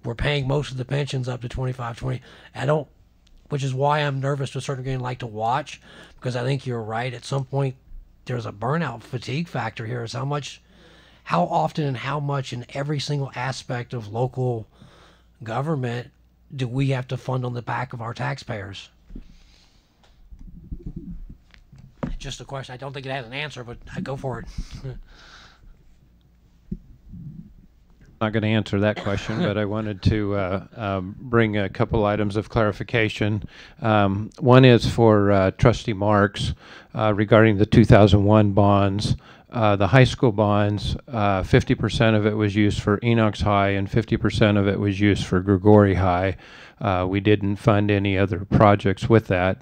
[SPEAKER 3] We're paying most of the pensions up to 25-20. Which is why I'm nervous to a certain degree and like to watch, because I think you're right. At some point, there's a burnout fatigue factor here. Is how often and how much in every single aspect of local government do we have to fund on the back of our taxpayers? Just a question. I don't think it has an answer, but I go for it.
[SPEAKER 12] Not going to answer that question, but I wanted to bring a couple items of clarification. One is for Trustee Marks regarding the 2001 bonds. The high school bonds, 50% of it was used for Enoch's High and 50% of it was used for Grigori High. We didn't fund any other projects with that.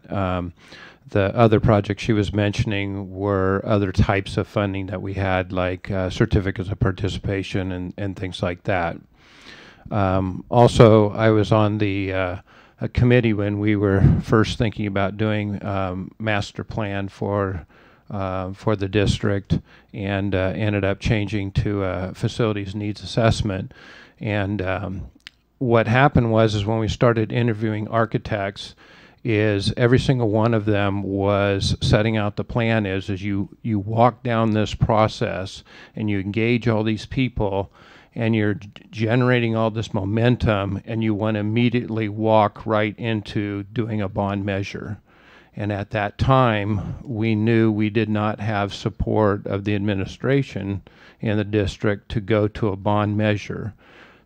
[SPEAKER 12] The other projects she was mentioning were other types of funding that we had, like certificates of participation and things like that. Also, I was on the a committee when we were first thinking about doing master plan for the district, and ended up changing to facilities needs assessment. And what happened was when we started interviewing architects, is every single one of them was setting out the plan is you walk down this process and you engage all these people and you're generating all this momentum, and you want to immediately walk right into doing a bond measure. And at that time, we knew we did not have support of the administration in the district to go to a bond measure.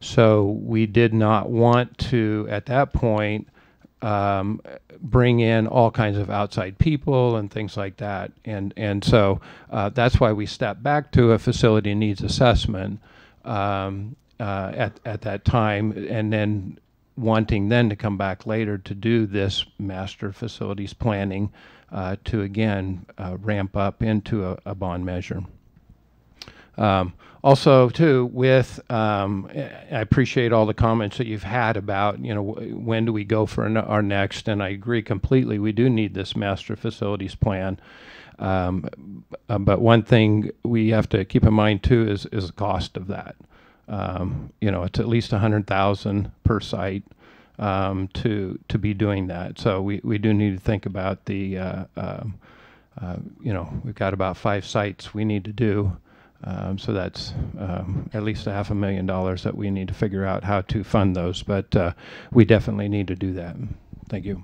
[SPEAKER 12] So we did not want to, at that point, bring in all kinds of outside people and things like that. And so that's why we stepped back to a facility needs assessment at that time. And then wanting then to come back later to do this master facilities planning to again ramp up into a bond measure. Also, too, with I appreciate all the comments that you've had about, you know, when do we go for our next, and I agree completely. We do need this master facilities plan. But one thing we have to keep in mind too is the cost of that. You know, it's at least $100,000 per site to be doing that. So we do need to think about the you know, we've got about 5 sites we need to do. So that's at least $500,000 that we need to figure out how to fund those. But we definitely need to do that. Thank you.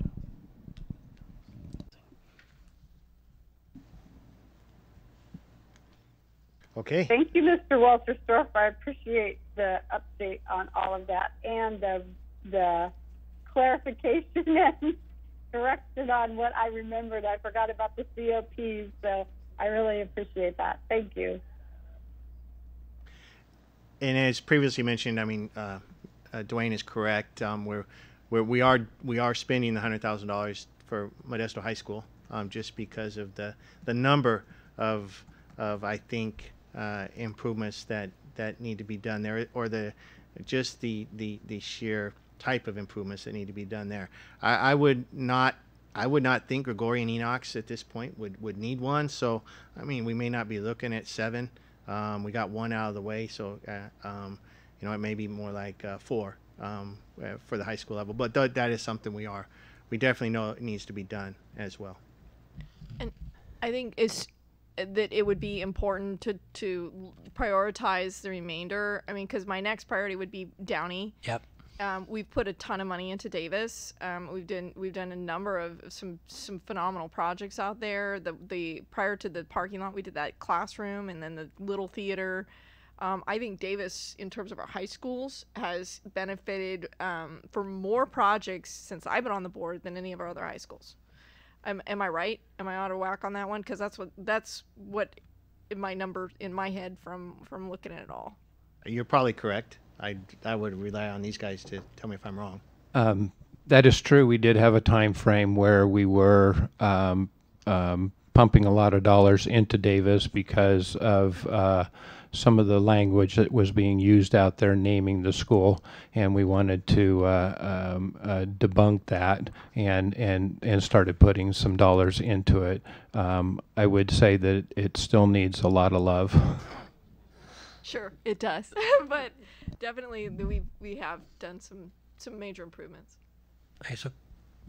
[SPEAKER 5] Okay.
[SPEAKER 1] Thank you, Mr. Walterstorff. I appreciate the update on all of that and the clarification and correction on what I remembered. I forgot about the COPs, so I really appreciate that. Thank you.
[SPEAKER 5] And as previously mentioned, I mean, Dwayne is correct. We are spending the $100,000 for Modesto High School just because of the number of I think improvements that need to be done there, or the sheer type of improvements that need to be done there. I would not think Gregorian Enochs at this point would need one. So I mean, we may not be looking at 7. We got 1 out of the way, so you know, it may be more like 4 for the high school level. But that is something we definitely know it needs to be done as well.
[SPEAKER 4] And I think it's that it would be important to prioritize the remainder. I mean, because my next priority would be Downey.
[SPEAKER 3] Yep.
[SPEAKER 4] We've put a ton of money into Davis. We've done a number of some phenomenal projects out there. The prior to the parking lot, we did that classroom and then the little theater. I think Davis, in terms of our high schools, has benefited for more projects since I've been on the board than any of our other high schools. Am I right? Am I out of whack on that one? Because that's what in my number in my head from looking at it all.
[SPEAKER 5] You're probably correct. I would rely on these guys to tell me if I'm wrong.
[SPEAKER 12] That is true. We did have a time frame where we were pumping a lot of dollars into Davis because of some of the language that was being used out there naming the school, and we wanted to debunk that and started putting some dollars into it. I would say that it still needs a lot of love.
[SPEAKER 4] Sure, it does, but definitely we have done some major improvements.
[SPEAKER 3] Okay, so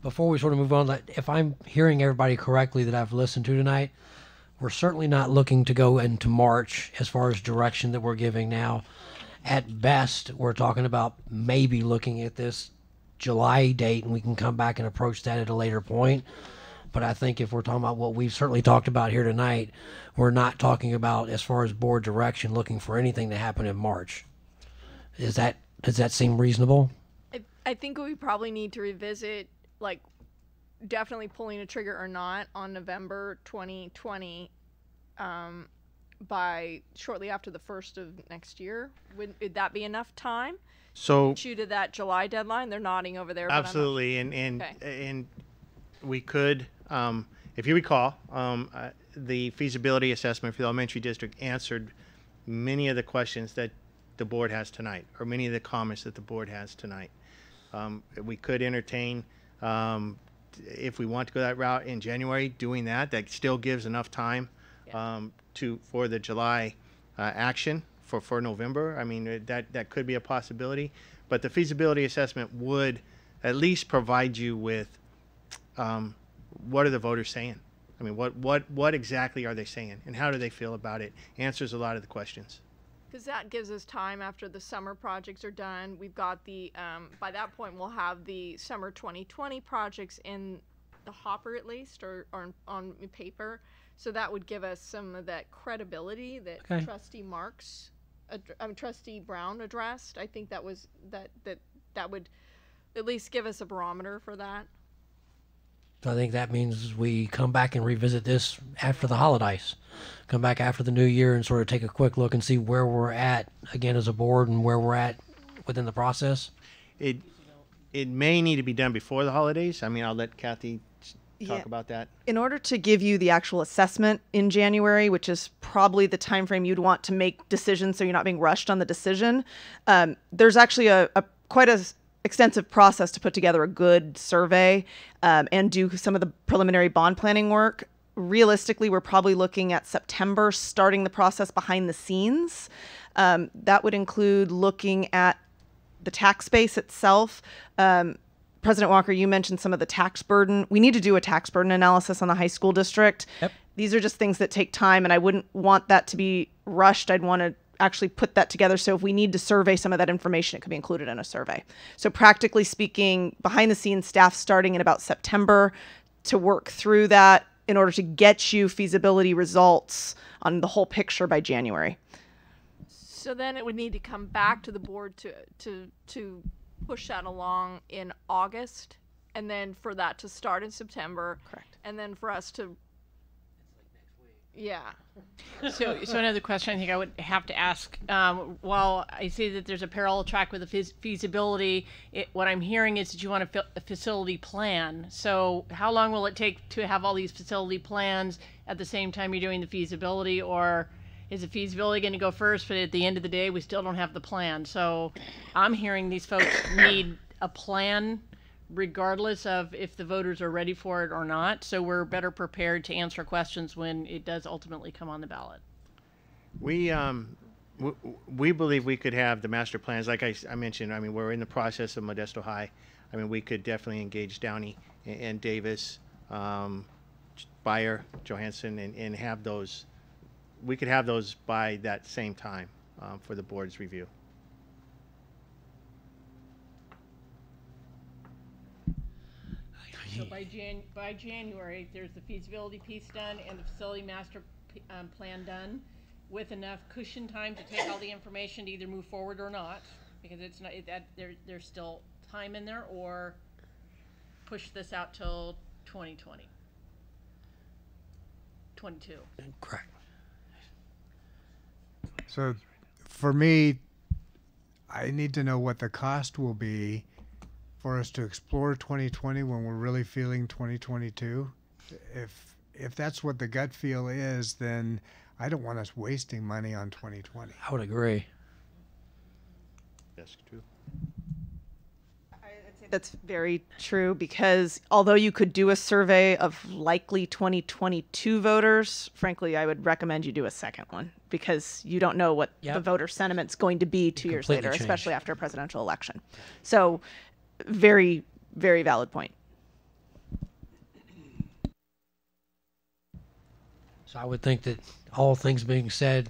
[SPEAKER 3] before we sort of move on, if I'm hearing everybody correctly that I've listened to tonight, we're certainly not looking to go into March as far as direction that we're giving now. At best, we're talking about maybe looking at this July date, and we can come back and approach that at a later point. But I think if we're talking about what we've certainly talked about here tonight, we're not talking about, as far as board direction, looking for anything to happen in March. Does that seem reasonable?
[SPEAKER 4] I think we probably need to revisit, like, definitely pulling a trigger or not on November 2020 by shortly after the 1st of next year. Would that be enough time?
[SPEAKER 5] So
[SPEAKER 4] to to that July deadline? They're nodding over there.
[SPEAKER 5] Absolutely, and we could, if you recall, the feasibility assessment for the elementary district answered many of the questions that the board has tonight, or many of the comments that the board has tonight. We could entertain, if we want to go that route in January, doing that. That still gives enough time for the July action for November. I mean, that could be a possibility, but the feasibility assessment would at least provide you with what are the voters saying? I mean, what exactly are they saying, and how do they feel about it? Answers a lot of the questions.
[SPEAKER 4] Because that gives us time after the summer projects are done. We've got the, by that point, we'll have the summer 2020 projects in the hopper at least, or on paper. So that would give us some of that credibility that Trustee Trustee Brown addressed. I think that would at least give us a barometer for that.
[SPEAKER 3] I think that means we come back and revisit this after the holidays. Come back after the new year and sort of take a quick look and see where we're at again as a board and where we're at within the process.
[SPEAKER 5] It it may need to be done before the holidays. I mean, I'll let Kathy talk about that.
[SPEAKER 10] In order to give you the actual assessment in January, which is probably the time frame you'd want to make decisions so you're not being rushed on the decision, there's actually a quite a extensive process to put together a good survey and do some of the preliminary bond planning work. Realistically, we're probably looking at September, starting the process behind the scenes. That would include looking at the tax base itself. President Walker, you mentioned some of the tax burden. We need to do a tax burden analysis on the high school district.
[SPEAKER 3] Yep.
[SPEAKER 10] These are just things that take time, and I wouldn't want that to be rushed. I'd want to actually put that together. So if we need to survey some of that information, it could be included in a survey. So practically speaking, behind the scenes staff starting in about September to work through that in order to get you feasibility results on the whole picture by January.
[SPEAKER 4] So then it would need to come back to the board to push that along in August, and then for that to start in September.
[SPEAKER 10] Correct.
[SPEAKER 4] And then for us to, yeah.
[SPEAKER 2] So another question I think I would have to ask, while I see that there's a parallel track with the feasibility, what I'm hearing is that you want a facility plan. So how long will it take to have all these facility plans at the same time you're doing the feasibility, or is the feasibility going to go first, but at the end of the day, we still don't have the plan? So I'm hearing these folks need a plan regardless of if the voters are ready for it or not. So we're better prepared to answer questions when it does ultimately come on the ballot.
[SPEAKER 5] We believe we could have the master plans. Like I mentioned, I mean, we're in the process of Modesto High. I mean, we could definitely engage Downey and Davis, Beyer, Johansson, and have those. We could have those by that same time for the board's review.
[SPEAKER 2] So by January, there's the feasibility piece done and the facility master plan done, with enough cushion time to take all the information to either move forward or not, because it's not there's still time in there, or push this out till 2020, 22.
[SPEAKER 3] Correct.
[SPEAKER 6] So for me, I need to know what the cost will be for us to explore 2020 when we're really feeling 2022. If that's what the gut feel is, then I don't want us wasting money on 2020.
[SPEAKER 3] I would agree.
[SPEAKER 5] That's true.
[SPEAKER 10] I'd say that's very true, because although you could do a survey of likely 2022 voters, frankly, I would recommend you do a second one, because you don't know what the voter sentiment's going to be 2 years later, especially after a presidential election. So very, very valid point.
[SPEAKER 3] So I would think that, all things being said,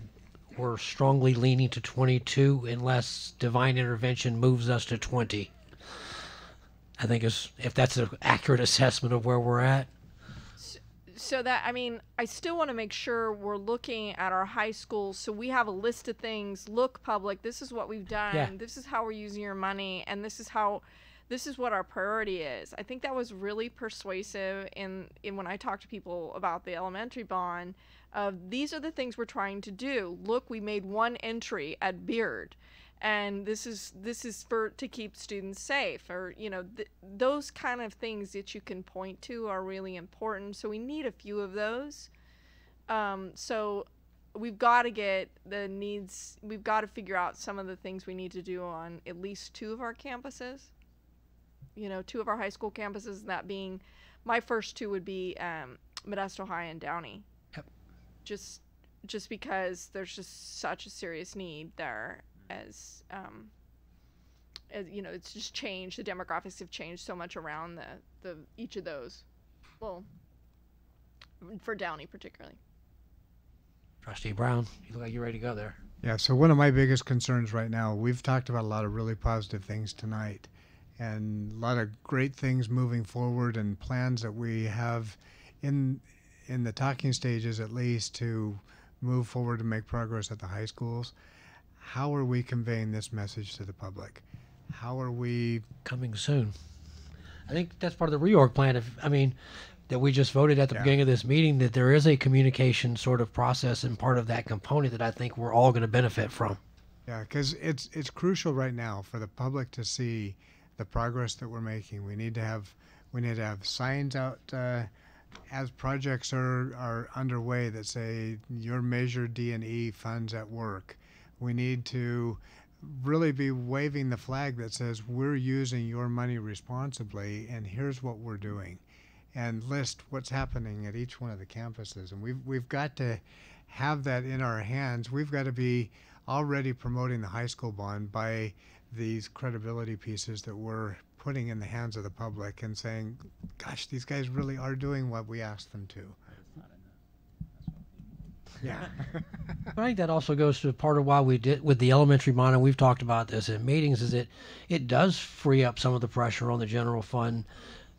[SPEAKER 3] we're strongly leaning to 22 unless divine intervention moves us to 20. I think if that's an accurate assessment of where we're at.
[SPEAKER 4] So that, I mean, I still want to make sure we're looking at our high schools, so we have a list of things. Look, public, this is what we've done.
[SPEAKER 3] Yeah.
[SPEAKER 4] This is how we're using your money, and this is what our priority is. I think that was really persuasive in when I talk to people about the elementary bond. These are the things we're trying to do. Look, we made one entry at Beard, and this is to keep students safe, or those kind of things that you can point to are really important. So we need a few of those. So we've got to get the needs. We've got to figure out some of the things we need to do on at least 2 of our campuses. 2 of our high school campuses, that being, my first 2 would be Modesto High and Downey.
[SPEAKER 3] Yep.
[SPEAKER 4] Just because there's just such a serious need there, as it's just changed. The demographics have changed so much around the each of those. Well, for Downey particularly.
[SPEAKER 3] Trustee Brown, you look like you're ready to go there.
[SPEAKER 6] Yeah, so one of my biggest concerns right now, we've talked about a lot of really positive things tonight, and a lot of great things moving forward, and plans that we have in the talking stages, at least, to move forward and make progress at the high schools. How are we conveying this message to the public? How are we
[SPEAKER 3] coming soon? I think that's part of the reorg plan. That we just voted at the beginning of this meeting, that there is a communication sort of process and part of that component that I think we're all going to benefit from.
[SPEAKER 6] Yeah, because it's crucial right now for the public to see the progress that we're making. We need to have signs out as projects are underway that say your Measure D&E funds at work. We need to really be waving the flag that says we're using your money responsibly and here's what we're doing, and list what's happening at each one of the campuses. And we've got to have that in our hands. We've got to be already promoting the high school bond by these credibility pieces that we're putting in the hands of the public and saying, gosh, these guys really are doing what we asked them to. Yeah.
[SPEAKER 3] I think that also goes to part of why we did with the elementary bond, and we've talked about this in meetings, is it does free up some of the pressure on the general fund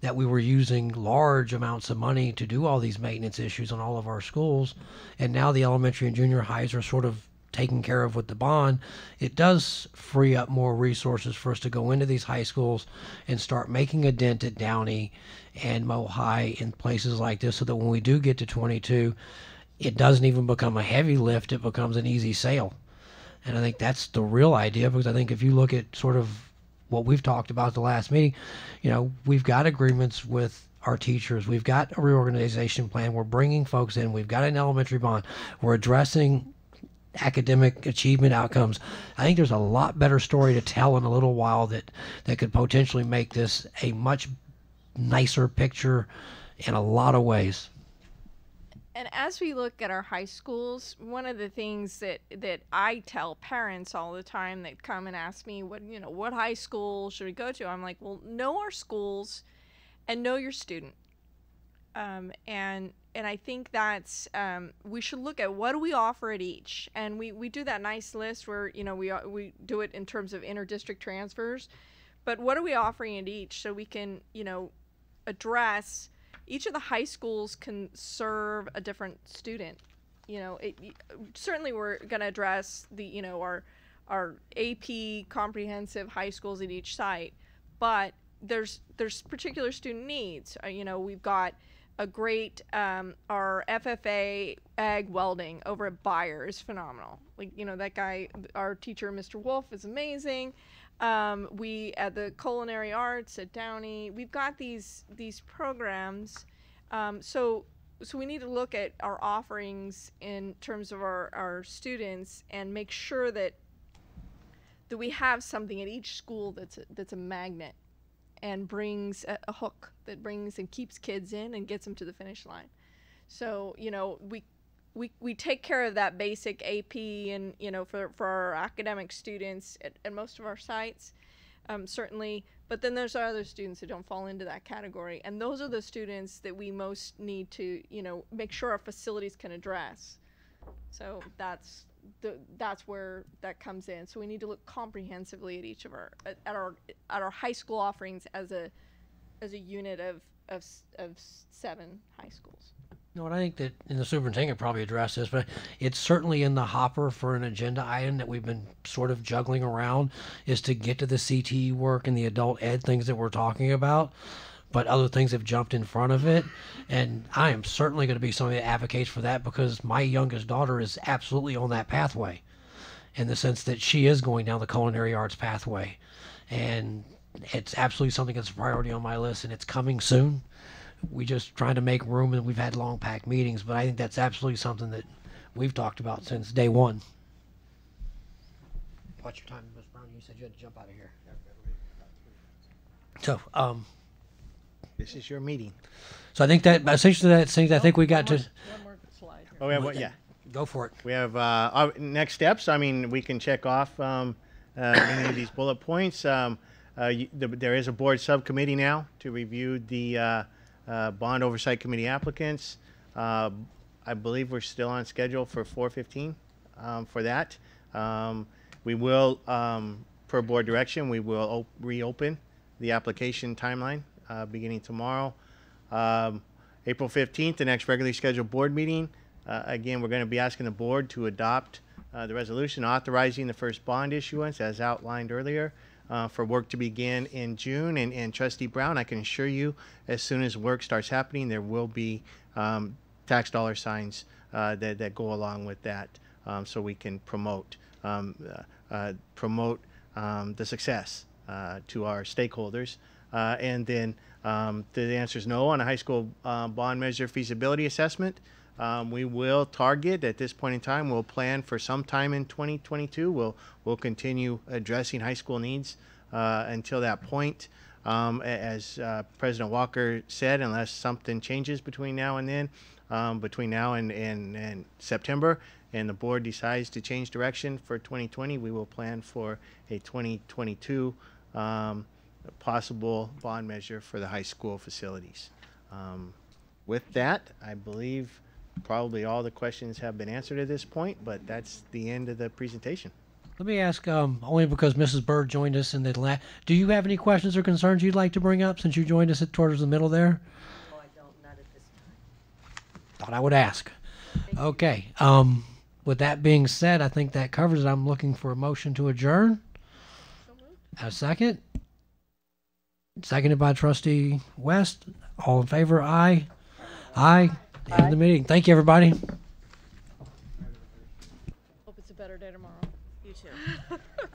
[SPEAKER 3] that we were using large amounts of money to do all these maintenance issues on all of our schools. And now the elementary and junior highs are sort of taken care of with the bond. It does free up more resources for us to go into these high schools and start making a dent at Downey and Mo High in places like this, so that when we do get to 22, it doesn't even become a heavy lift, it becomes an easy sail. And I think that's the real idea, because I think if you look at sort of what we've talked about at the last meeting, you know, we've got agreements with our teachers, we've got a reorganization plan, we're bringing folks in, we've got an elementary bond, we're addressing academic achievement outcomes. I think there's a lot better story to tell in a little while that could potentially make this a much nicer picture in a lot of ways.
[SPEAKER 4] And as we look at our high schools, one of the things that I tell parents all the time that come and ask me, what high school should we go to? I'm like, well, know our schools and know your student. And I think that's, we should look at what do we offer at each. And we do that nice list where, we do it in terms of inter-district transfers, but what are we offering at each, so we can, address each of the high schools can serve a different student. Certainly we're going to address the, our AP comprehensive high schools at each site, but there's particular student needs. We've got a great, our FFA ag welding over at Bayer is phenomenal. That guy, our teacher, Mr. Wolf, is amazing. We at the culinary arts at Downey, we've got these programs. So we need to look at our offerings in terms of our students and make sure that we have something at each school that's a magnet and brings a hook that brings and keeps kids in and gets them to the finish line. So, we take care of that basic AP and, for our academic students at most of our sites, certainly, but then there's other students that don't fall into that category. And those are the students that we most need to, make sure our facilities can address. So that's where that comes in. So we need to look comprehensively at each of at our high school offerings as a unit of 7 high schools.
[SPEAKER 3] And I think that, and the superintendent probably addressed this, but it's certainly in the hopper for an agenda item that we've been sort of juggling around, is to get to the CTE work and the adult ed things that we're talking about. But other things have jumped in front of it, and I am certainly going to be somebody that advocates for that, because my youngest daughter is absolutely on that pathway, in the sense that she is going down the culinary arts pathway, and it's absolutely something that's a priority on my list, and it's coming soon. We just trying to make room, and we've had long packed meetings, but I think that's absolutely something that we've talked about since day one. What's your time, Ms. Brown? You said you had to jump out of here. So,
[SPEAKER 5] this is your meeting.
[SPEAKER 3] So I think that essentially that things I think we got to.
[SPEAKER 2] One more slide here.
[SPEAKER 5] Oh, we have yeah.
[SPEAKER 3] Go for it.
[SPEAKER 5] We have our next steps. I mean, we can check off any of these bullet points. There is a board subcommittee now to review the bond oversight committee applicants. I believe we're still on schedule for 4/15 for that. We will, per board direction, we will reopen the application timeline beginning tomorrow. April 15th, the next regularly scheduled board meeting. Again, we're going to be asking the board to adopt the resolution authorizing the first bond issuance as outlined earlier, for work to begin in June. And Trustee Brown, I can assure you, as soon as work starts happening, there will be tax dollar signs that go along with that, so we can promote the success to our stakeholders. And then the answer is no on a high school bond measure feasibility assessment. We will target at this point in time. We'll plan for some time in 2022. We'll continue addressing high school needs until that point. As President Walker said, unless something changes between now and then, between now and September, and the board decides to change direction for 2020, we will plan for a 2022 possible bond measure for the high school facilities. With that, I believe probably all the questions have been answered at this point, but that's the end of the presentation.
[SPEAKER 3] Let me ask, only because Mrs. Bird joined us in the do you have any questions or concerns you'd like to bring up since you joined us towards the middle there?
[SPEAKER 11] No, I don't, not at this time.
[SPEAKER 3] Thought I would ask. Okay. With that being said, I think that covers it. I'm looking for a motion to adjourn. A second? Seconded by Trustee West. All in favor? Aye. Aye. End of the meeting. Thank you, everybody.